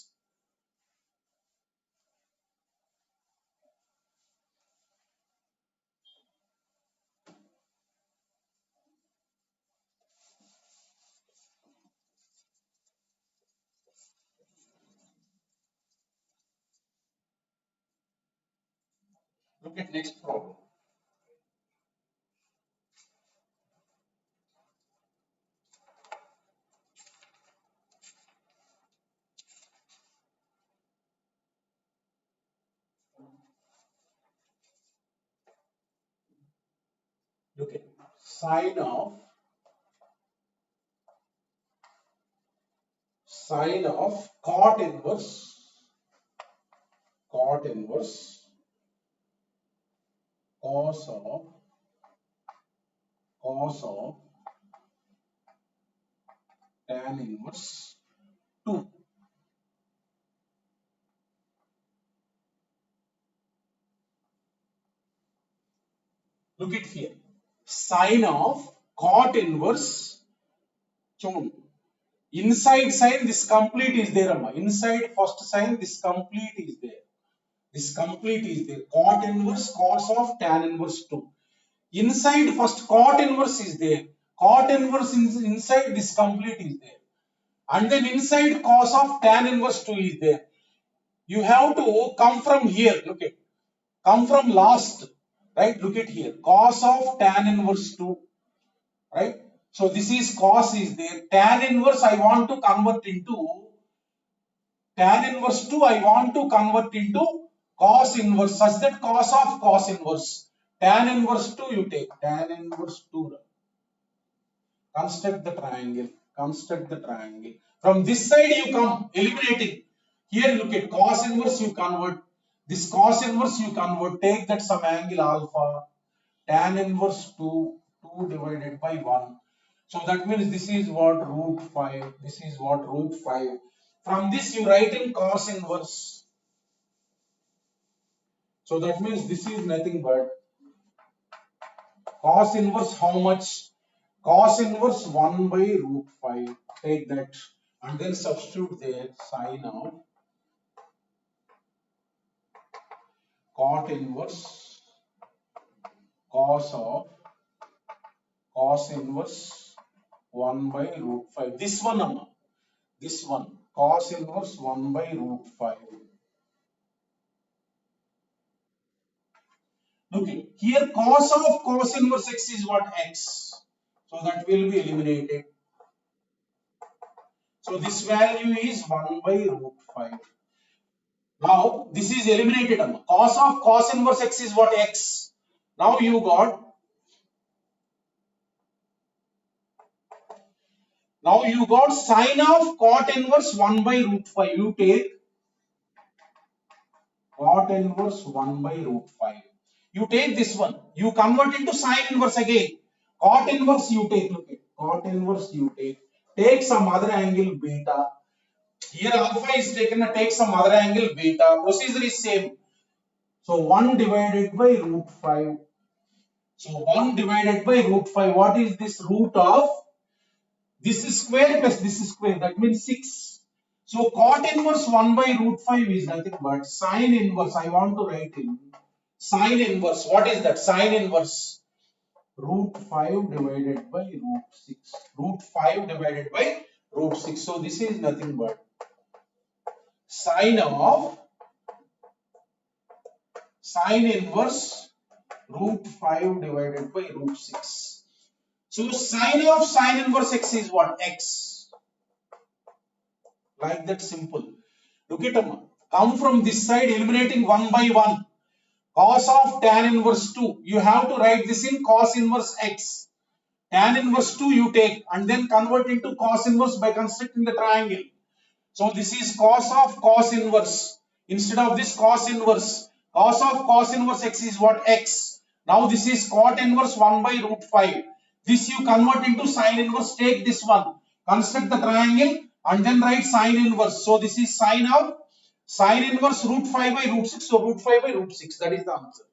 Look at next problem. Look at sine of cot inverse cos of tan inverse 2. Look at here. Sine of cot inverse చూడు. Inside sign this complete is there amma. Inside first sign this complete is there. This complete is there. Cot inverse cos of tan inverse 2. Inside first cot inverse is there. Cot inverse inside this complete is there. And then inside cos of tan inverse 2 is there. You have to come from here. Look at. Come from last. Right? Look at here. Cos of tan inverse 2. Right? So this is cos is there. Tan inverse I want to convert into tan inverse 2 I want to convert into cos inverse such that cos of cos inverse. Tan inverse 2 you take. Tan inverse 2. Construct the triangle. Construct the triangle. From this side you come eliminating. Here look at cos inverse you convert. This cos inverse you convert. Take that some angle alpha. Tan inverse 2. 2 divided by 1. So that means this is what root 5. This is what root 5. From this you write in cos inverse. So that means this is nothing but cos inverse how much? Cos inverse 1 by root 5. Take that and then substitute there sine of cot inverse cos of cos inverse 1 by root 5. This one, amma. This one. Cos inverse 1 by root 5. Okay, here cos of cos inverse x is what? X. So that will be eliminated. So this value is 1 by root 5. Now this is eliminated. Cos of cos inverse x is what? X. Now you got sine of cot inverse 1 by root 5. You take cot inverse 1 by root 5. You take this one. You convert into sine inverse again. Cot inverse you take. Look at cot inverse you take. Take some other angle beta. Here alpha is taken. Take some other angle beta. Procedure is same. So 1 divided by root 5. So 1 divided by root 5. What is this root of? This is square plus this is square. That means 6. So cot inverse 1 by root 5 is nothing but sine inverse. I want to write in sine inverse. What is that? Sine inverse. Root 5 divided by root 6. Root 5 divided by root 6. So this is nothing but sine inverse root 5 divided by root 6. So sine of sine inverse x is what? X. Like that simple. Look at them. Come from this side eliminating 1 by 1. Cos of tan inverse 2. You have to write this in cos inverse x. Tan inverse 2 you take and then convert into cos inverse by constructing the triangle. So this is cos of cos inverse. Instead of this cos inverse. Cos of cos inverse x is what? X. Now this is cot inverse 1 by root 5. This you convert into sine inverse. Take this one. Construct the triangle and then write sine inverse. So this is sine of sine inverse root 5 by root 6. So root 5 by root 6. That is the answer.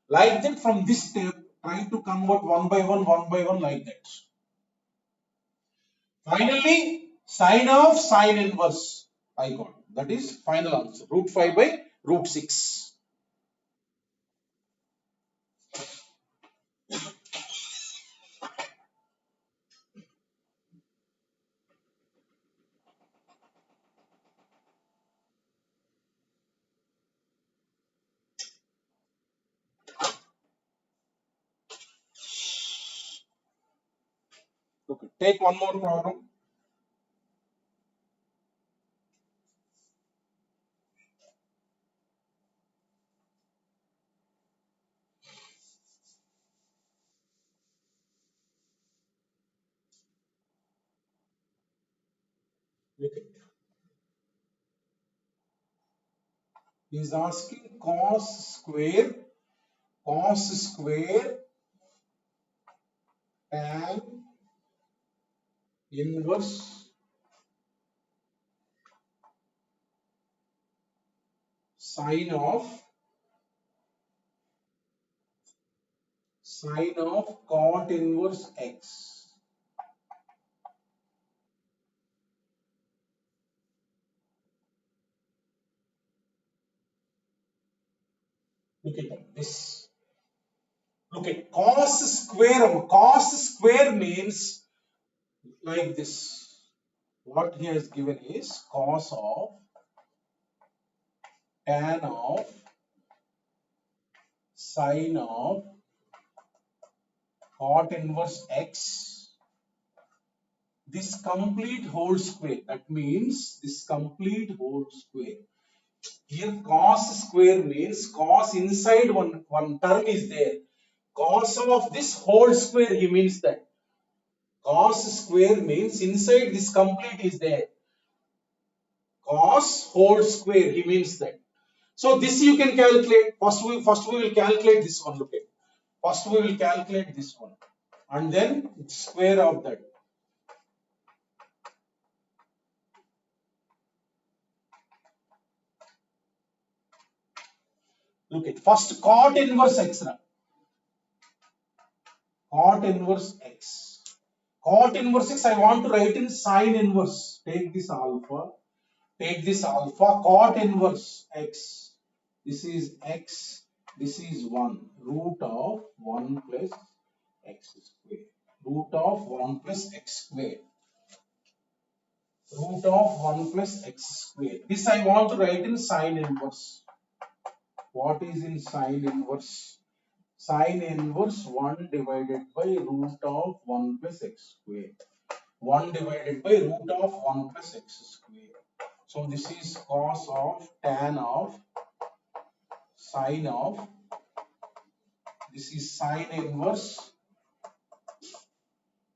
Like that from this step, try to convert 1 by 1 like that. Finally, sine of sine inverse I got. That is final answer. Root 5 by root 6. Okay, take one more problem. Look at, he's asking cos square tan inverse sine of cot inverse x. Look at this. Look at cos square. Cos square means like this. What he has given is cos of tan of sine of cot inverse x. This complete whole square. That means this complete whole square. Here cos square means cos inside one term is there. Cos of this whole square, he means that. Cos square means inside this complete is there. Cos whole square, he means that. So this you can calculate. First we will calculate this one. Look at. First we will calculate this one, and then square of that. Look at first cot inverse x. Cot inverse x. Cot inverse x I want to write in sine inverse. Take this alpha. Take this alpha. Cot inverse x. This is x. This is 1. Root of 1 plus x square. Root of 1 plus x square. Root of 1 plus x square. This I want to write in sine inverse. What is in sine inverse? Sine inverse 1 divided by root of 1 plus x square. 1 divided by root of 1 plus x square. So this is cos of tan of sine of, this is sine inverse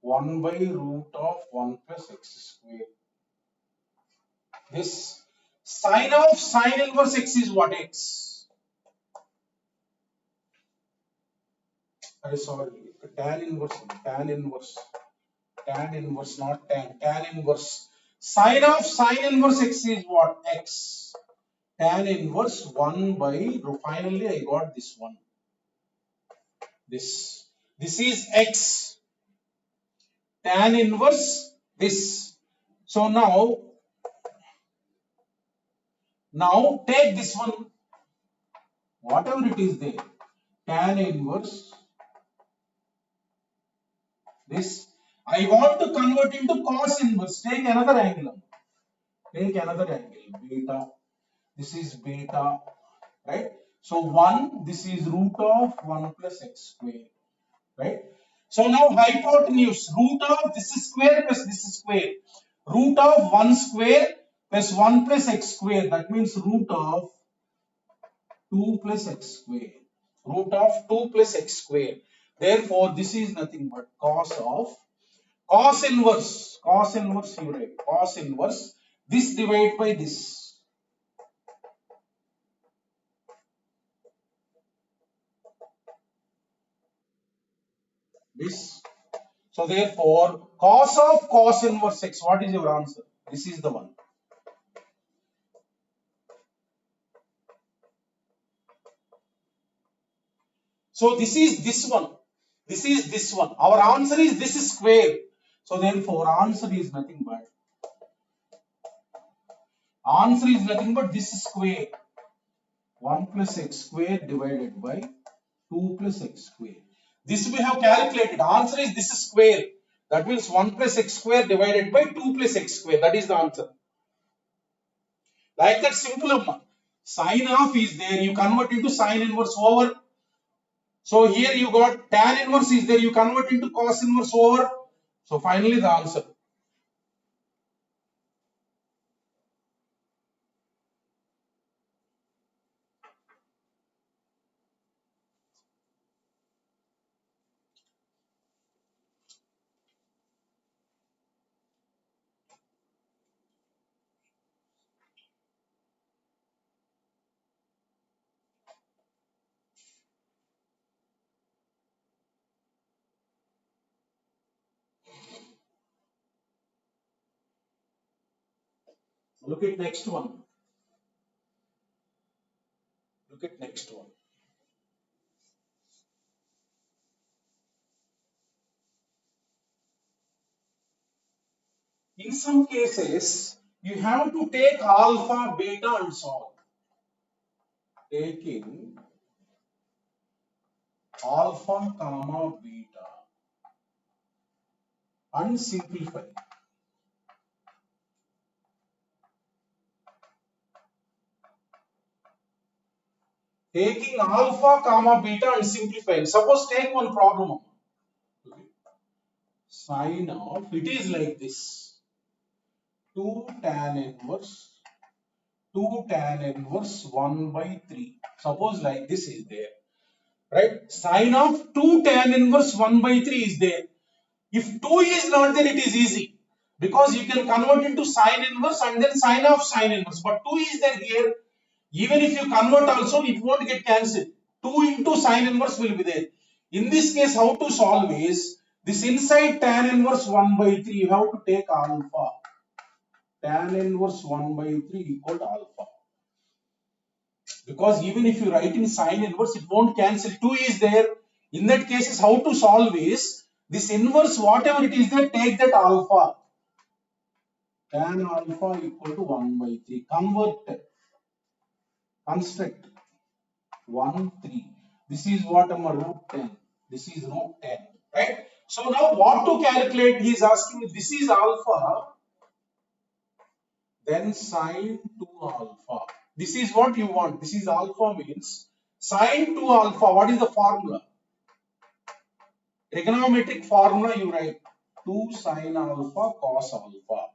1 by root of 1 plus x square. This sine of sine inverse x is what? X. Sorry, tan inverse, not tan inverse. Sine of sine inverse x is what? X. Tan inverse 1 by, finally I got this one. This is x. Tan inverse this. So now take this one, whatever it is there, tan inverse this. I want to convert into cos inverse. Take another angle. Take another angle. Beta. This is beta. Right? So 1, this is root of 1 plus x square. Right? So now hypotenuse, root of this is square plus this is square. Root of 1 square plus 1 plus x square. That means root of 2 plus x square. Root of 2 plus x square. Therefore, this is nothing but cos of cos inverse. Cos inverse, you write cos inverse. This divided by this. This. So therefore, cos of cos inverse x. What is your answer? This is the one. So this is this one. This is this one. Our answer is this is square. So therefore, answer is nothing but this square. 1 plus x square divided by 2 plus x square. This we have calculated. Answer is this square. That means 1 plus x square divided by 2 plus x square. That is the answer. Like that, simple. Sine of is there. You convert into sine inverse over. So here you got tan inverse is there. You convert into cos inverse over. So finally the answer. Look at next one. Look at next one. In some cases, you have to take alpha, beta and solve. Taking alpha, comma, beta and simplify. Taking alpha, comma, beta and simplifying. Suppose take one problem. Okay. Sine of, it is like this. 2 tan inverse 1 by 3. Suppose like this is there. Right? Sine of 2 tan inverse 1 by 3 is there. If 2 is not there, it is easy. Because you can convert into sine inverse and then sine of sine inverse. But 2 is there here. Even if you convert also, it won't get cancelled. 2 into sine inverse will be there. In this case, how to solve is, this inside tan inverse 1 by 3, you have to take alpha. Tan inverse 1 by 3 equal to alpha. Because even if you write in sine inverse, it won't cancel. 2 is there. In that case, how to solve is, this inverse, whatever it is there, take that alpha. Tan alpha equal to 1 by 3. Convert. Construct. 1, 3. This is what root 10. This is root 10. Right? So now what to calculate? He is asking if this is alpha, then sine 2 alpha. This is what you want. This is alpha means sine 2 alpha. What is the formula? Trigonometric formula you write 2 sine alpha cos alpha.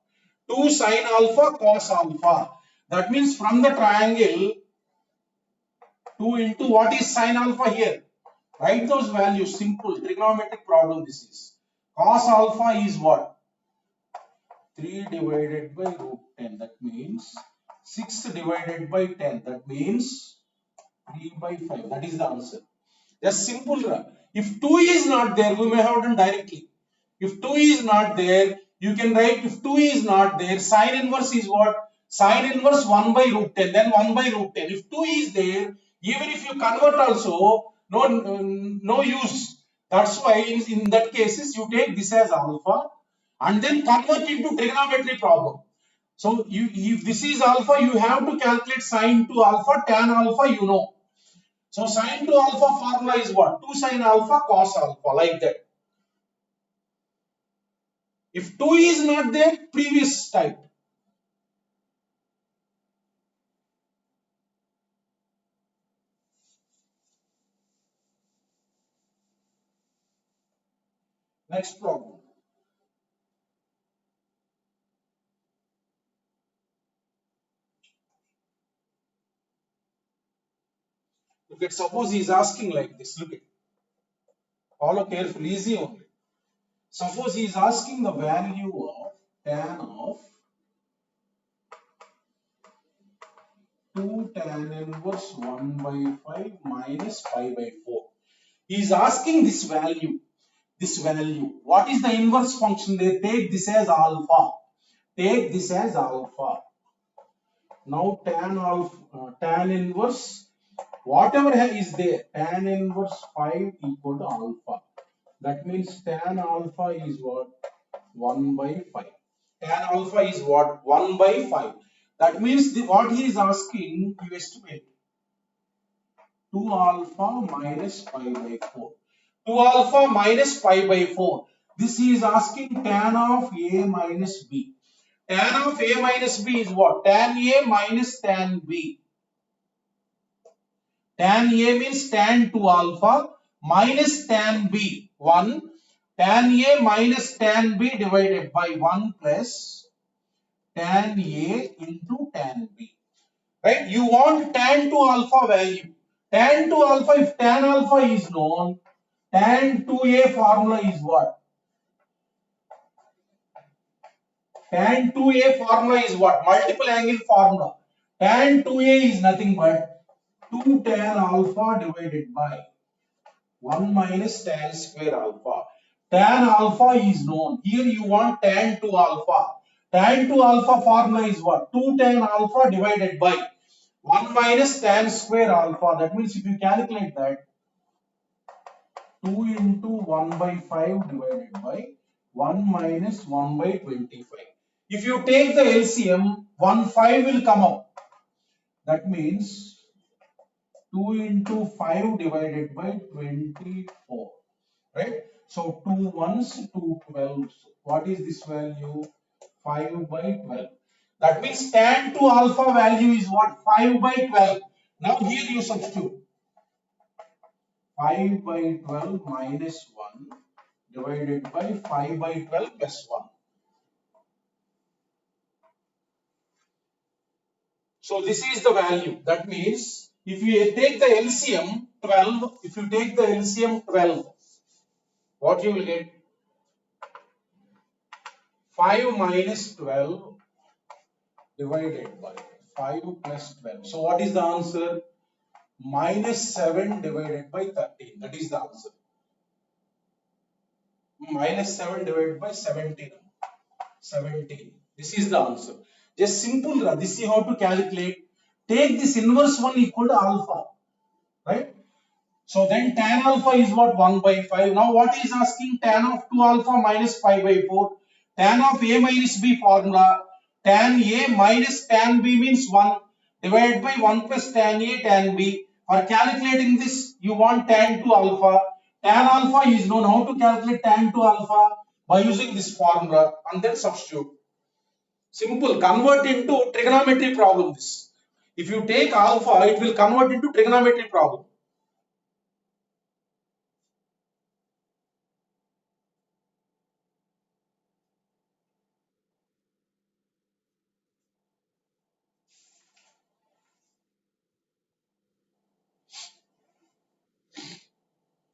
2 sine alpha cos alpha. That means from the triangle 2 into what is sine alpha here? Write those values. Simple trigonometric problem this is. Cos alpha is what? 3 divided by root 10. That means 6 divided by 10. That means 3 by 5. That is the answer. Just simple. If 2 is not there, we may have done directly. If 2 is not there, you can write if 2 is not there, sine inverse is what? Sine inverse 1 by root 10, then 1 by root 10. If 2 is there, even if you convert also, no use. That's why in that cases, you take this as alpha and then convert into trigonometry problem. So if this is alpha, you have to calculate sine to alpha, tan alpha, you know. So sine to alpha formula is what? 2 sine alpha cos alpha, like that. If 2 is not there, previous type. Next problem. Look at, suppose he is asking like this. Look at, follow carefully, easy only. Suppose he is asking the value of tan of 2 tan inverse 1 by 5 minus pi by 4. He is asking this value. This value. What is the inverse function? They take this as alpha. Take this as alpha. Now tan inverse, whatever is there, tan inverse 5 equal to alpha. That means tan alpha is what? 1 by 5. Tan alpha is what? 1 by 5. That means what he is asking, you estimate 2 alpha minus pi by 4. 2 alpha minus pi by 4. This he is asking tan of A minus B. Tan of A minus B is what? Tan A minus tan B. Tan A means tan 2 alpha minus tan B 1. Tan A minus tan B divided by 1 plus tan A into tan B. Right? You want tan 2 alpha value. Tan 2 alpha, if tan alpha is known, tan 2A formula is what? Tan 2A formula is what? Multiple angle formula. Tan 2A is nothing but 2 tan alpha divided by 1 minus tan square alpha. Tan alpha is known. Here you want tan 2 alpha. Tan 2 alpha formula is what? 2 tan alpha divided by 1 minus tan square alpha. That means if you calculate that, 2 into 1 by 5 divided by 1 minus 1 by 25. If you take the LCM, 1 5 will come out. That means 2 into 5 divided by 24. Right? So 2 ones, 2 12s. What is this value? 5 by 12. That means tan 2 alpha value is what? 5 by 12. Now here you substitute 5 by 12 minus 1 divided by 5 by 12 plus 1. So this is the value. That means if you take the LCM 12, if you take the LCM 12, what you will get? 5 minus 12 divided by 5 plus 12. So what is the answer? Minus 7 divided by 13. That is the answer. Minus 7 divided by 17. 17. This is the answer. Just simple. This is how to calculate. Take this inverse 1 equal to alpha. Right? So then tan alpha is what? 1 by 5. Now what is asking? Tan of 2 alpha minus 5 by 4. Tan of A minus B formula. Tan A minus tan B means 1 divided by 1 plus tan A tan B. For calculating this, you want tan 2 alpha. Tan alpha is known. How to calculate tan 2 alpha? By using this formula and then substitute. Simple. Convert into trigonometry problem this. If you take alpha, it will convert into trigonometry problem.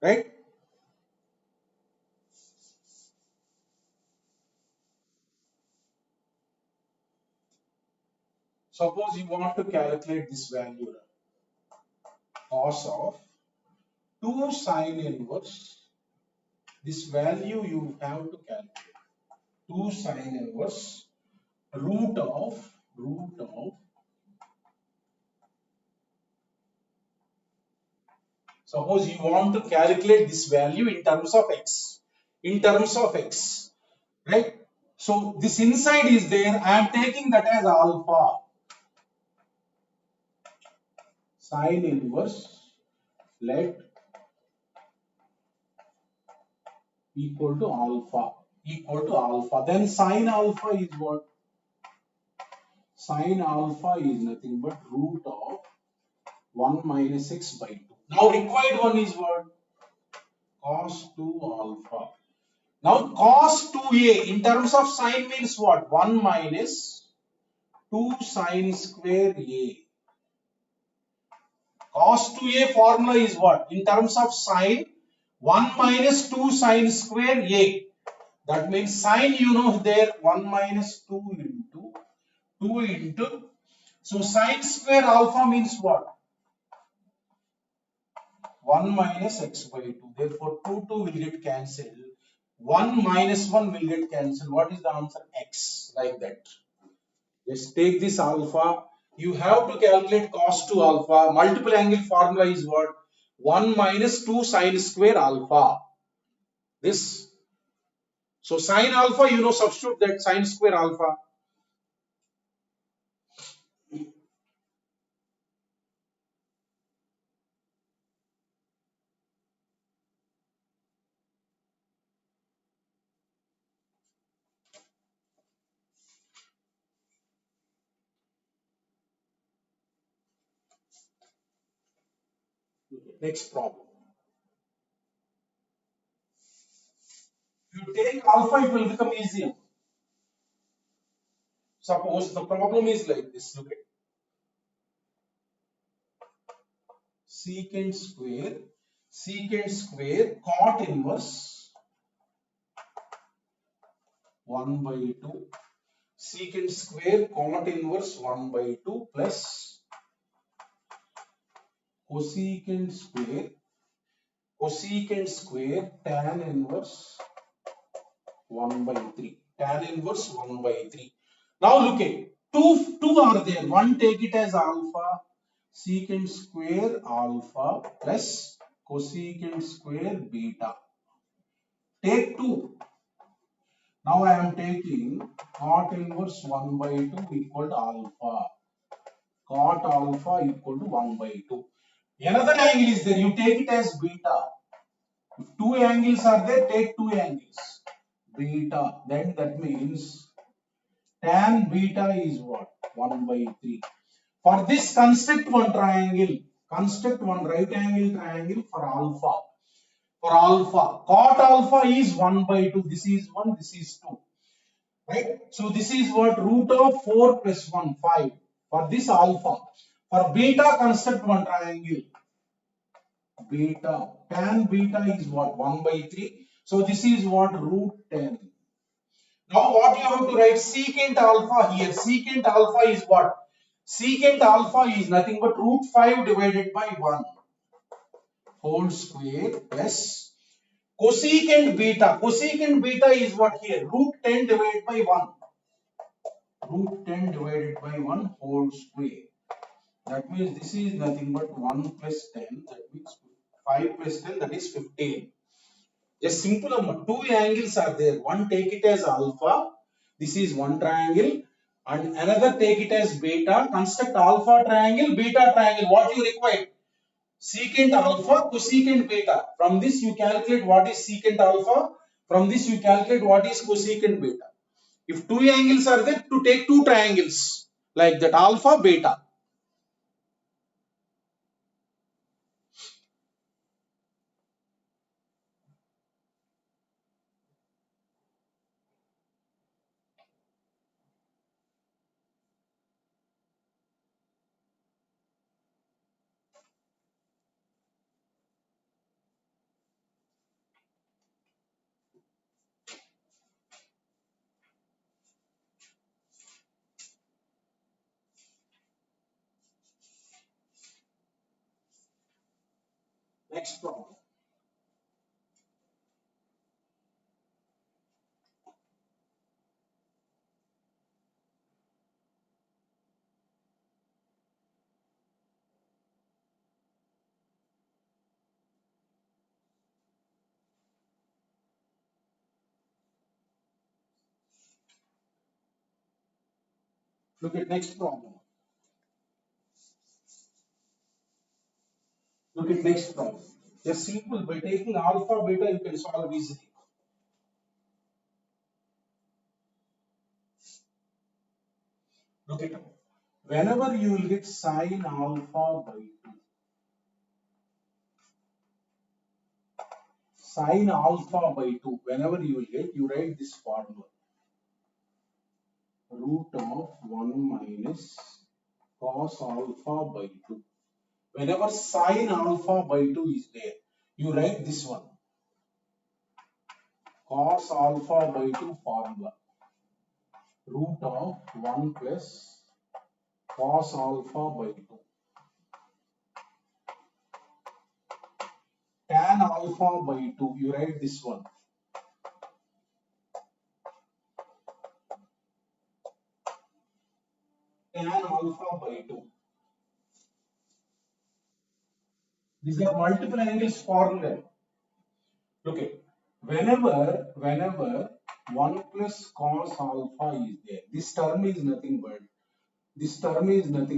Right? Suppose you want to calculate this value, cos of 2 sine inverse. This value you have to calculate. 2 sine inverse root of. Suppose you want to calculate this value in terms of x. In terms of x. Right? So this inside is there. I am taking that as alpha. Sine inverse let equal to alpha. Then sine alpha is what? Sine alpha is nothing but root of 1 minus x by 2. Now required one is what? Cos 2 alpha. Now cos 2a in terms of sine means what? 1 minus 2 sine square a. Cos 2a formula is what? In terms of sine, 1 minus 2 sine square a. That means sine you know there 1 minus 2 into 2 into. So sine square alpha means what? 1 minus x by 2. Therefore 2 will get cancelled. 1 minus 1 will get cancelled. What is the answer? X. Like that. Just take this alpha. You have to calculate cos 2 alpha. Multiple angle formula is what? 1 minus 2 sine square alpha. This. So sine alpha, you know, substitute that sine square alpha. Next problem. If you take alpha, it will become easier. Suppose the problem is like this. Look at secant square cot inverse 1 by 2 secant square cot inverse 1 by 2 plus cosecant square tan inverse 1 by 3 tan inverse 1 by 3. Now look at two are there. One, take it as alpha secant square alpha plus cosecant square beta. Take 2. Now I am taking cot inverse 1 by 2 equal to alpha. Cot alpha equal to 1 by 2. Another angle is there. You take it as beta. If two angles are there, take two angles. Beta. Then that means tan beta is what? 1 by 3. For this, construct one triangle. Construct one right angle triangle for alpha. For alpha, cot alpha is 1 by 2. This is 1, this is 2. Right? So this is what? Root of 4 plus 1, 5. For this alpha. For beta, construct one triangle. Beta. Tan beta is what? 1 by 3. So this is what? Root 10. Now what you have to write? Secant alpha here. Secant alpha is what? Secant alpha is nothing but root 5 divided by 1 whole square plus cosecant beta. Cosecant beta is what here? Root 10 divided by 1. Root 10 divided by 1 whole square. That means this is nothing but 1 plus 10. That means 5 plus 10, that is 15. Just simple number. Two angles are there. One, take it as alpha. This is one triangle. And another, take it as beta. Construct alpha triangle, beta triangle. What you require? Secant alpha, cosecant beta. From this you calculate what is secant alpha. From this you calculate what is cosecant beta. If two angles are there, to take two triangles like that, alpha, beta. Next problem. Look at next problem. Look at next problem. Just simple, by taking alpha, beta, you can solve easily. Look at whenever you will get sine alpha by 2. Sine alpha by 2. Whenever you will get, you write this formula. Root of 1 minus cos alpha by 2. Whenever sine alpha by 2 is there, you write this one. Cos alpha by 2 formula. Root of 1 plus cos alpha by 2. Tan alpha by 2, you write this one. Tan alpha by 2. These are multiple angles formula. Look at whenever 1 plus cos alpha is there, this term is nothing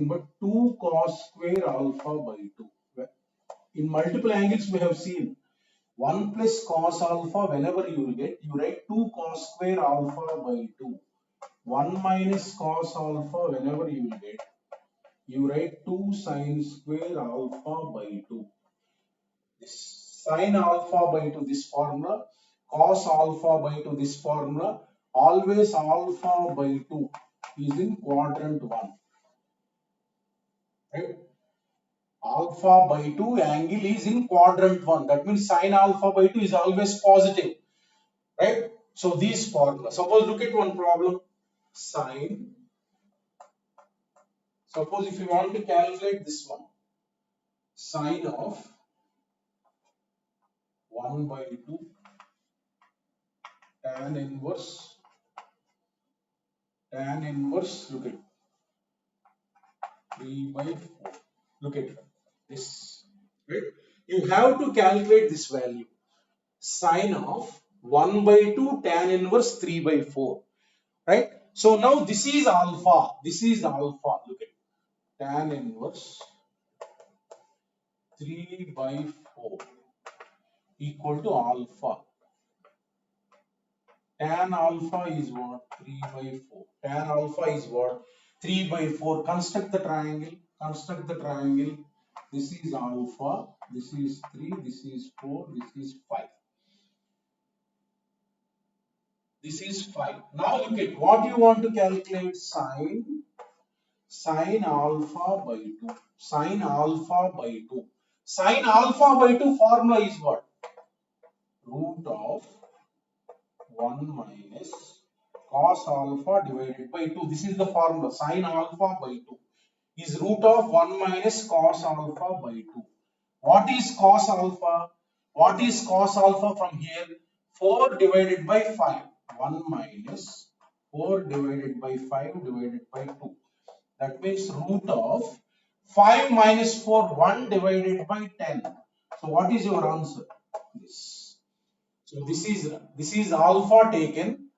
but 2 cos square alpha by 2. In multiple angles we have seen 1 plus cos alpha, whenever you will get, you write 2 cos square alpha by 2. 1 minus cos alpha, whenever you will get, you write 2 sin square alpha by 2. This sin alpha by 2, this formula, cos alpha by 2, this formula, always alpha by 2 is in quadrant 1. Right? Alpha by 2 angle is in quadrant 1. That means sin alpha by 2 is always positive. Right? So these formula. Suppose look at one problem. Sin. Suppose if you want to calculate this one. Sine of 1 by 2 tan inverse tan inverse, look at 3 by 4. Look at this. Right? You have to calculate this value. Sine of 1 by 2 tan inverse 3 by 4. Right? So now this is alpha. This is alpha. Look at tan inverse 3 by 4 equal to alpha. Tan alpha is what? 3 by 4. Tan alpha is what? 3 by 4. Construct the triangle. Construct the triangle. This is alpha. This is 3. This is 4. This is 5. This is 5. Now look at what you want to calculate. Sine alpha by 2. Sine alpha by 2. Sine alpha by 2 formula is what? Root of 1 minus cos alpha divided by 2. This is the formula. Sin alpha by 2 is root of 1 minus cos alpha by 2. What is cos alpha? What is cos alpha from here? 4 divided by 5. 1 minus 4 divided by 5 divided by 2. That means root of 5 minus 4, 1 divided by 10. So what is your answer? This. So this is alpha taken.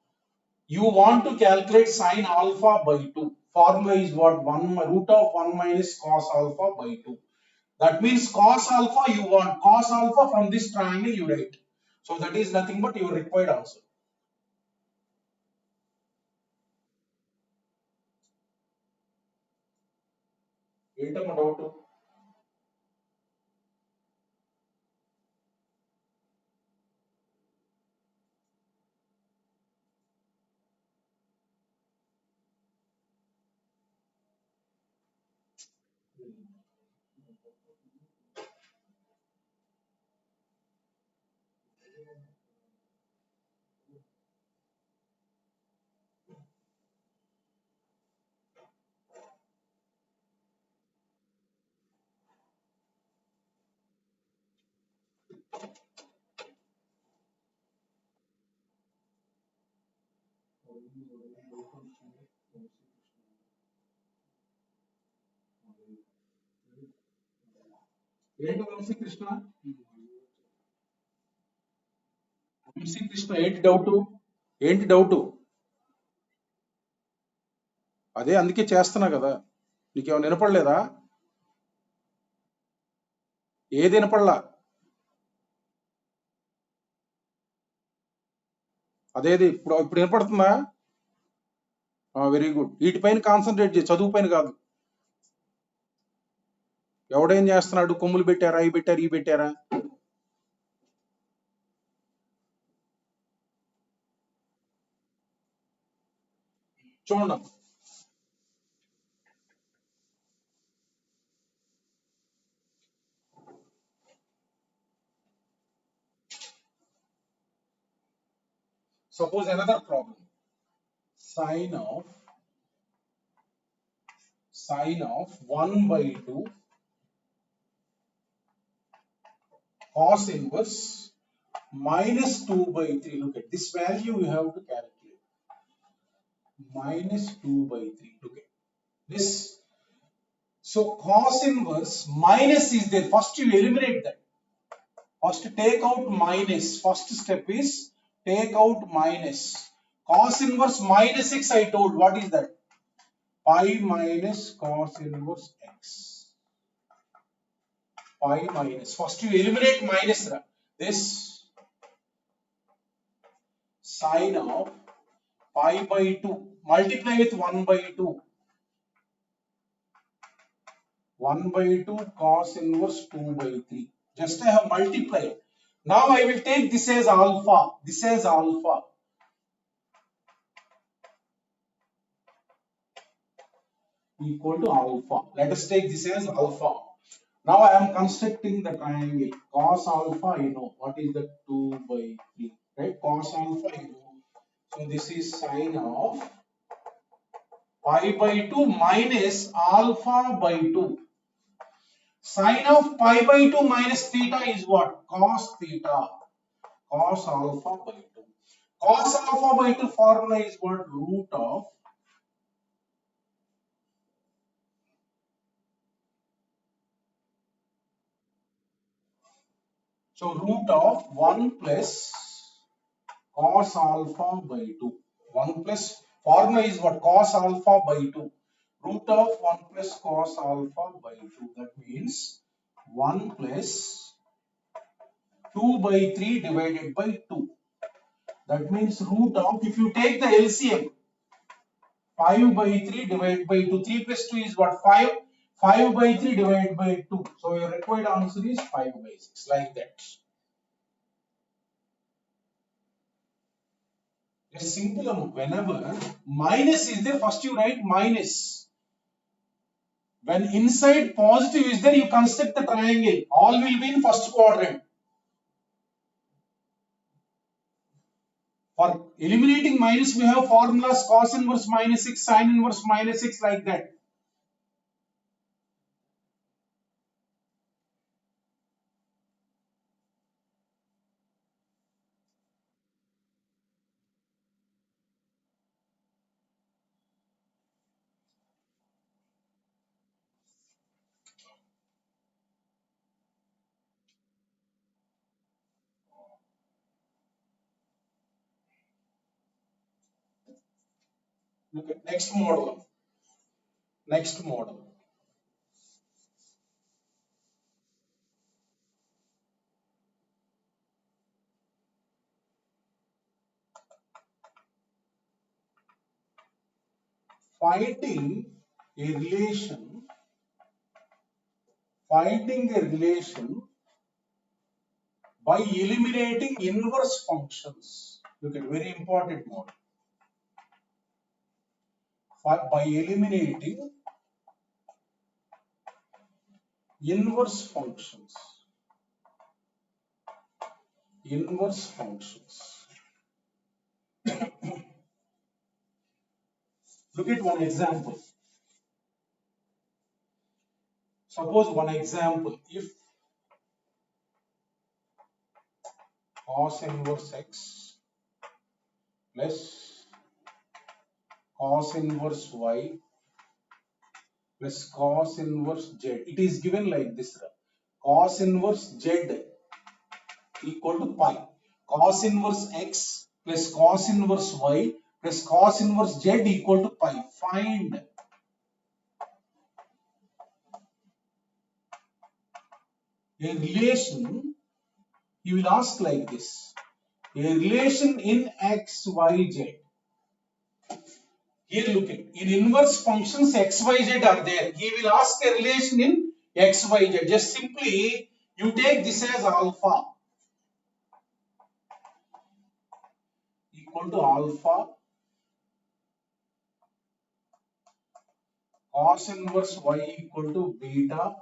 You want to calculate sine alpha by 2. Formula is what? 1 root of 1 minus cos alpha by 2. That means cos alpha, you want cos alpha from this triangle you write. So that is nothing but your required answer. ఏంటమ్మా doubt? ఏంటి వంశీకృష్ణ? వంశీకృష్ణ ఏంటి doubt? ఏంటి doubt? అదే అందుకే చేస్తున్నా కదా. నీకేమైనా వినపడలేదా? ఏది వినపడలా? అదేది ఇప్పుడు ఇప్పుడు వినపడుతుందా? Very good. వీటిపైన కాన్సన్ట్రేట్ చేయి, చదువు పైన కాదు. ఎవడేం చేస్తున్నాడు? కొమ్ములు పెట్టారా, ఈ పెట్టారు, ఈ పెట్టారా? చూడండి. Suppose another problem. Sine of 1 by 2 cos inverse minus 2 by 3. Look at this value you have to calculate. Minus 2 by 3. Look at this. So cos inverse minus is there. First you eliminate that. First take out minus. First step is take out minus. Cos inverse minus x I told. What is that? Pi minus cos inverse x. Pi minus. First you eliminate minus. This sine of pi by 2. Multiply with 1 by 2. 1 by 2 cos inverse 2 by 3. Just I have multiplied. Now I will take this as alpha. This as alpha. Equal to alpha. Let us take this as alpha. Now I am constructing the triangle. Cos alpha, you know. What is the 2 by 3? Right? Cos alpha, you know. So this is sine of pi by 2 minus alpha by 2. Sine of pi by 2 minus theta is what? Cos theta. Cos alpha by 2. Cos alpha by 2 formula is what? Root of So root of 1 plus cos alpha by 2. 1 plus formula is what? Cos alpha by 2. Root of 1 plus cos alpha by 2. That means 1 plus 2 by 3 divided by 2. That means root of, if you take the LCM, 5 by 3 divided by 2. 3 plus 2 is what? 5. 5 by 3 divided by 2. So your required answer is 5 by 6. Like that. It's simple. Whenever minus is there, first you write minus. When inside positive is there, you construct the triangle. All will be in first quadrant. For eliminating minus, we have formulas cos inverse minus 6, sin inverse minus 6, like that. Look at next model. Next model. Finding a relation. Finding a relation by eliminating inverse functions. Look at very important model. By eliminating inverse functions. Inverse functions. Look at one example. Suppose one example, if cos inverse x plus cos inverse y plus cos inverse z. It is given like this. Cos inverse z equal to pi. Cos inverse x plus cos inverse y plus cos inverse z equal to pi. Find a relation. You will ask like this. A relation in x, y, z. Here look at, in inverse functions x, y, z are there. He will ask a relation in x, y, z. Just simply you take this as alpha equal to alpha cos inverse y equal to beta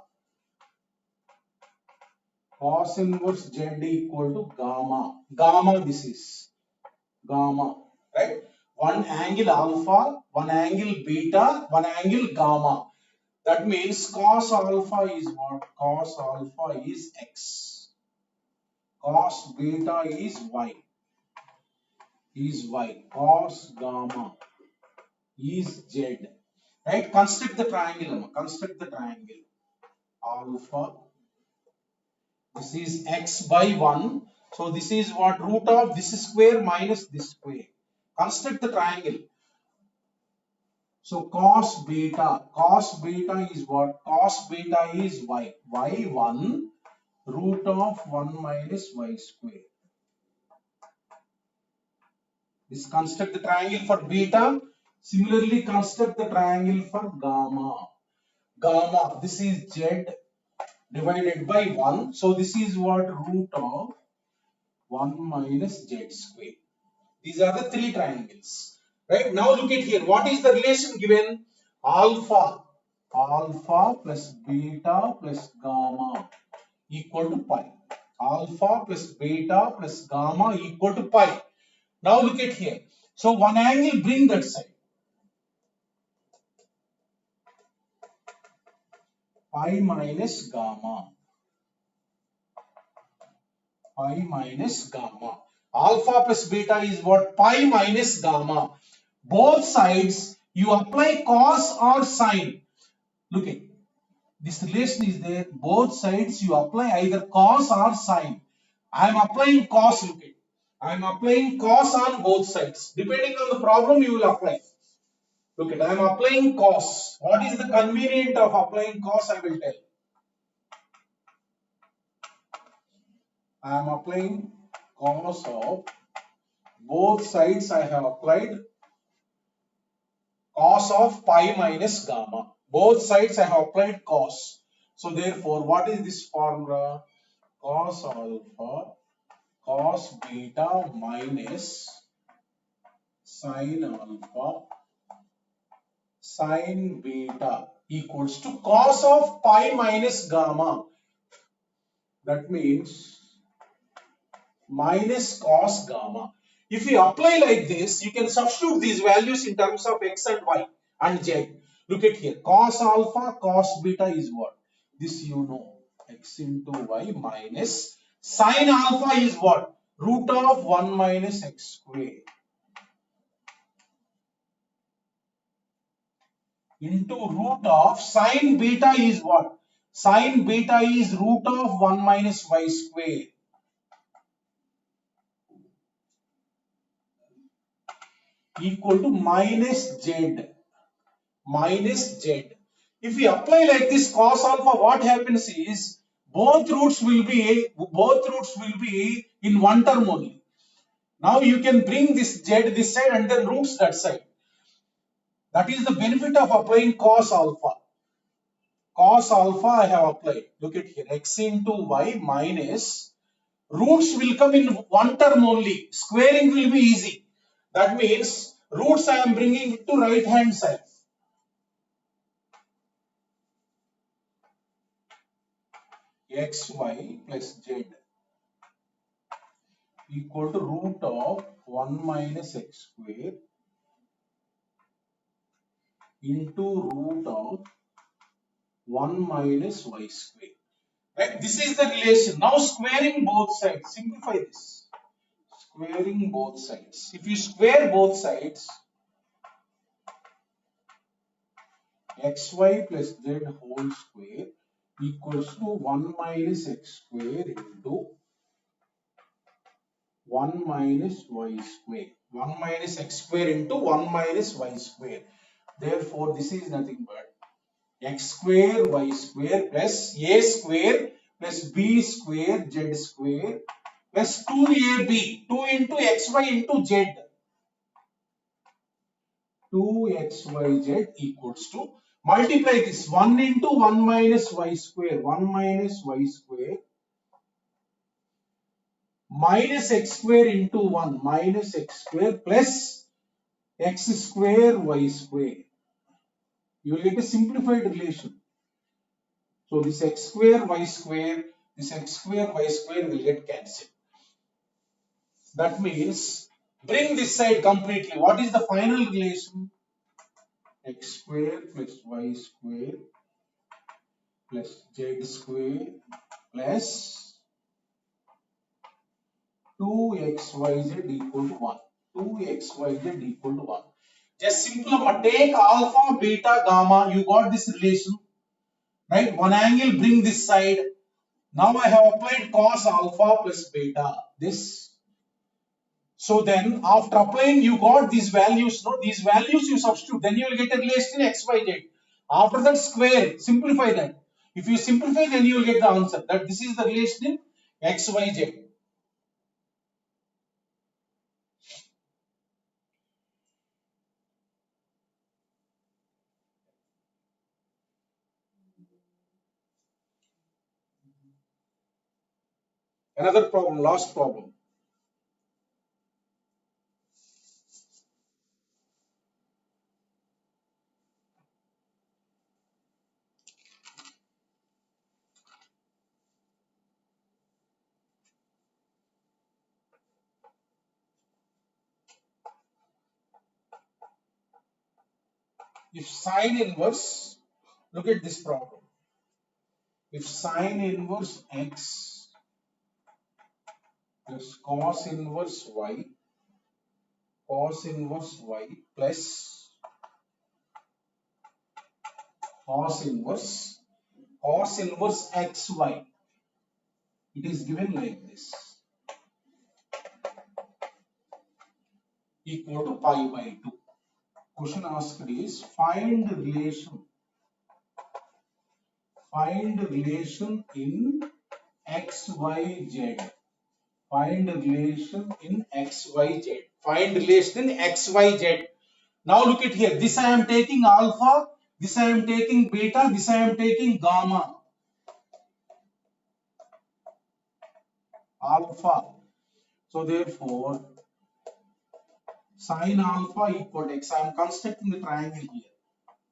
cos inverse z equal to gamma. Gamma, this is gamma, right? One angle alpha, one angle beta, one angle gamma. That means cos alpha is what? Cos alpha is x. Cos beta is y. Cos gamma is z. Right? Construct the triangle. Construct the triangle. Alpha. This is x by 1. So this is what? Root of this square minus this square. Construct the triangle. So cos beta is what? Cos beta is y. Y1 root of 1 minus y square. This construct the triangle for beta. Similarly, construct the triangle for gamma. Gamma, this is z divided by 1. So this is what? Root of 1 minus z square. These are the three triangles. Right? Now look at here. What is the relation given? Alpha. Alpha plus beta plus gamma equal to pi. Alpha plus beta plus gamma equal to pi. Now look at here. So one angle, bring that side. Pi minus gamma. Pi minus gamma. Alpha plus beta is what? Pi minus gamma. Both sides you apply cos or sine. Look at this relation is there. Both sides you apply either cos or sine. I am applying cos, look it. I am applying cos on both sides. Depending on the problem, you will apply. Look it, I am applying cos. What is the convenient of applying cos? I will tell. I am applying cos of both sides. I have applied cos of pi minus gamma. Both sides I have applied cos. So therefore, what is this formula? Cos alpha cos beta minus sin alpha sin beta equals to cos of pi minus gamma. That means minus cos gamma. If you apply like this, you can substitute these values in terms of x and y and z. Look at here. Cos alpha cos beta is what? This you know. X into y minus sin alpha is what? Root of 1 minus x square into root of sin beta is what? Sin beta is root of 1 minus y square equal to minus z. Minus z. If we apply like this cos alpha, what happens is both roots will be in one term only. Now you can bring this z this side and then roots that side. That is the benefit of applying cos alpha. Cos alpha I have applied. Look at here, x into y minus roots will come in one term only. Squaring will be easy. That means roots I am bringing to right hand side. xy plus z equal to root of 1 minus x square into root of 1 minus y square. Right? This is the relation. Now squaring both sides. Simplify this. Squaring both sides. If you square both sides, xy plus z whole square equals to 1 minus x square into 1 minus y square. 1 minus x square into 1 minus y square. Therefore, this is nothing but x square y square plus a square plus b square z square plus 2ab. 2 into xy into z. 2xyz equals to multiply this 1 into 1 minus y square. 1 minus y square minus x square into 1 minus x square plus x square y square. You will get a simplified relation. So this x square y square, this x square y square will get cancelled. That means bring this side completely. What is the final relation? X square plus y square plus z square plus 2xyz equal to 1. 2xyz equal to 1. Just simple take alpha, beta, gamma. You got this relation. Right? One angle, bring this side. Now I have applied cos alpha plus beta. This. So then after applying, you got these values. No, these values you substitute. Then you will get a relation x, y, z. After that, square. Simplify that. If you simplify, then you will get the answer. That this is the relation in x, y, z. Another problem, last problem. If sine inverse, look at this problem. If sine inverse x plus cos inverse y plus cos inverse xy, it is given like this. equal to pi by 2. Question asked is find relation in XYZ. Find relation in XYZ. Find relation in XYZ. Now look at here. This I am taking alpha, this I am taking beta, this I am taking gamma. Alpha. So therefore, sin alpha equal to x. I am constructing the triangle here.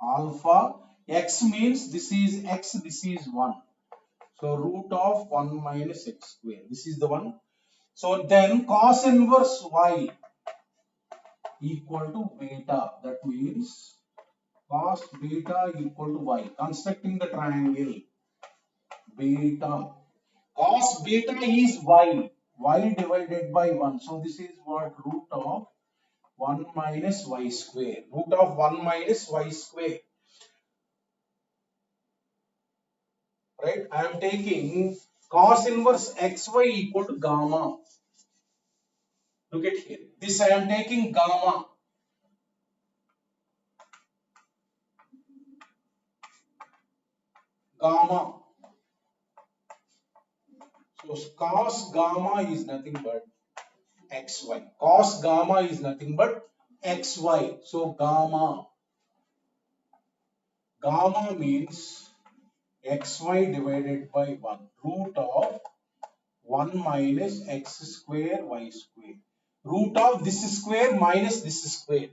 Alpha, x means this is x, this is 1. So root of 1 minus x square. This is the one. So then cos inverse y equal to beta. That means cos beta equal to y. Constructing the triangle beta. Cos beta is y. Y divided by 1. So this is what? Root of 1 minus y square. Root of 1 minus y square. Right? I am taking cos inverse xy equal to gamma. Look at here. This I am taking gamma. Gamma. So cos gamma is nothing but xy. Cos gamma is nothing but xy. So gamma. Gamma means xy divided by 1. Root of 1 minus x square y square. Root of this square minus this square.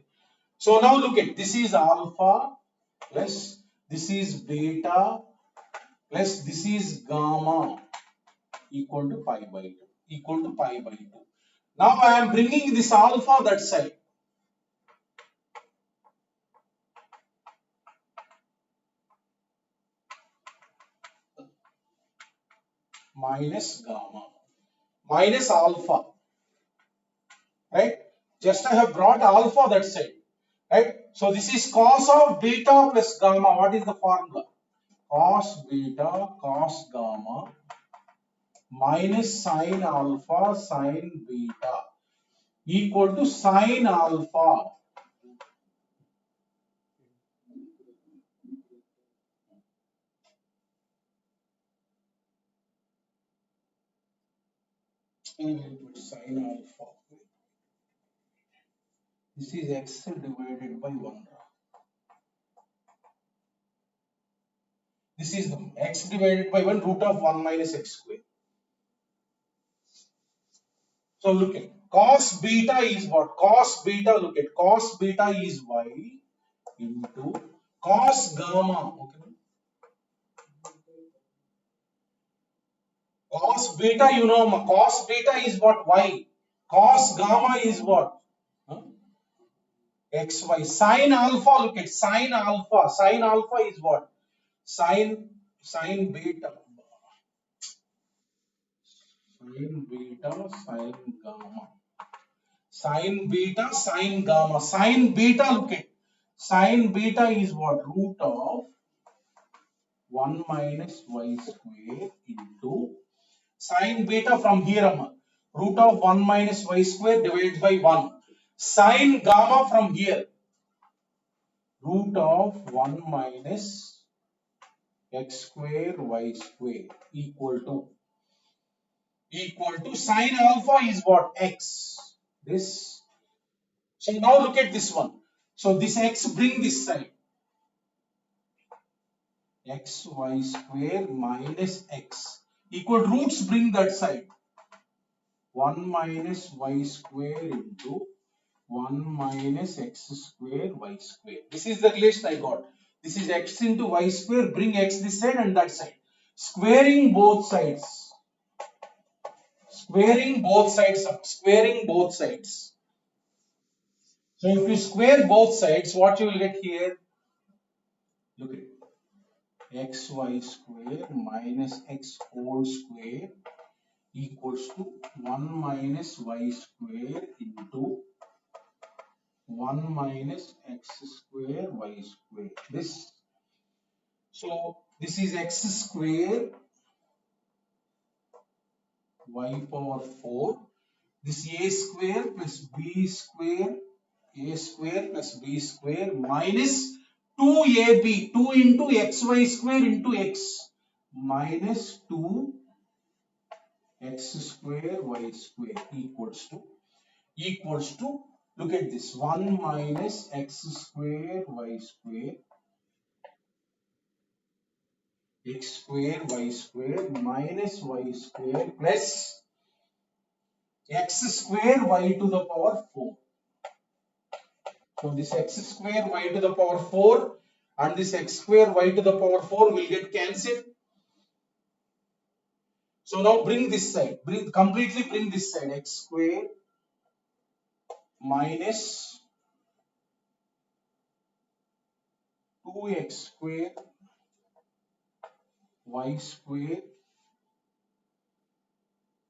So now look at this is alpha plus this is beta plus this is gamma equal to pi by 2. Equal to pi by 2. Now I am bringing this alpha that side. Minus gamma. Minus alpha. Right? Just I have brought alpha that side. Right? So this is cos of beta plus gamma. What is the formula? Cos beta cos gamma minus sin alpha sin beta equal to sin alpha sin alpha. This is x divided by 1. This is the x divided by 1 root of 1 minus x square. So look at cos beta is what? Cos beta, look at cos beta is y into cos gamma. Okay. Cos beta, you know, cos beta is what? Y. Cos gamma is what? Huh? XY. Sin alpha, look at sin alpha. Sin alpha is what? Sin beta. Sin beta, sin gamma. Sin beta, sin gamma. Sin beta, look at. Sin beta is what? Root of 1 minus y square into sin beta from here, root of 1 minus y square divided by 1. Sin gamma from here, root of 1 minus x square y square equal to sin alpha is what? X. This. So now look at this one. So this x bring this side. Xy square minus x equal roots bring that side. 1 minus y square into 1 minus x square y square. This is the relation I got. This is x into y square. Bring x this side and that side. Squaring both sides. Squaring both sides up. Squaring both sides. So if you square both sides, what you will get here? Look at it. Xy square minus x whole square equals to 1 minus y square into 1 minus x square y square. This. So this is x square y power 4. This a square plus b square a square plus b square minus 2ab, 2 into xy square into x, minus 2 x square y square equals to, look at this, 1 minus x square y square minus y square plus x square y to the power 4. So this x square y to the power 4 and this x square y to the power 4 will get cancelled. So now bring this side, completely bring this side, x square minus 2x square y square.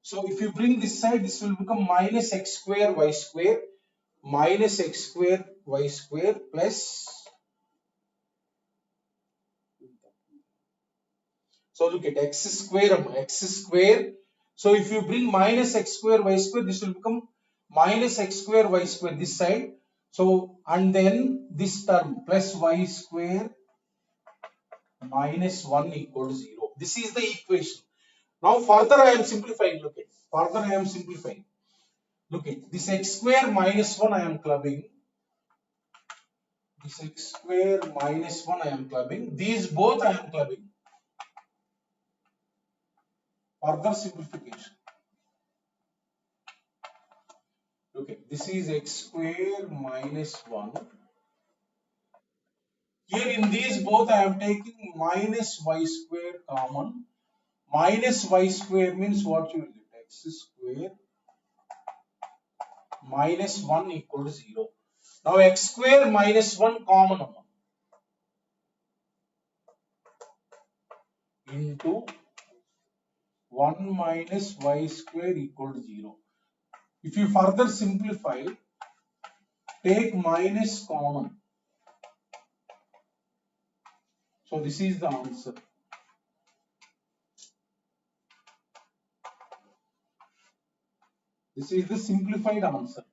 So if you bring this side, this will become minus x square y square minus x square y square plus. So look at x square. So if you bring minus x square y square, this will become minus x square y square this side. So and then this term plus y square minus 1 equal to 0. This is the equation. Now further I am simplifying. Look at further I am simplifying. Look at this x square minus 1 I am clubbing. This x square minus 1 I am clubbing. These both I am clubbing. Further simplification. Okay, this is x square minus 1. Here in these both I am taking minus y square common. Minus y square means what you will get? X square minus 1 equal to 0. Now x square minus 1 common into 1 minus y square equal to 0. If you further simplify, take minus common. So this is the answer. This is the simplified answer.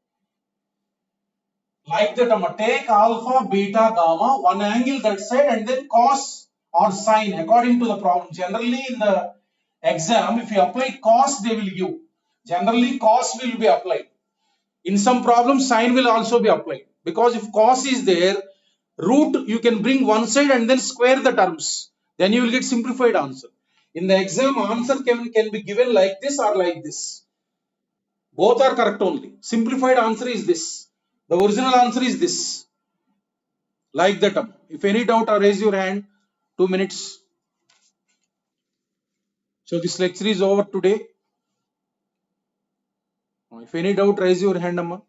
Like that, take alpha, beta, gamma, one angle that side and then cos or sine according to the problem. Generally in the exam, if you apply cos, they will give. Generally cos will be applied. In some problems, sine will also be applied. Because if cos is there, root you can bring one side and then square the terms. Then you will get simplified answer. In the exam, answer can be given like this or like this. Both are correct only. Simplified answer is this. The original answer is this. Like that. If any doubt, raise your hand. 2 minutes. So this lecture is over today. If any doubt, raise your hand, Amma.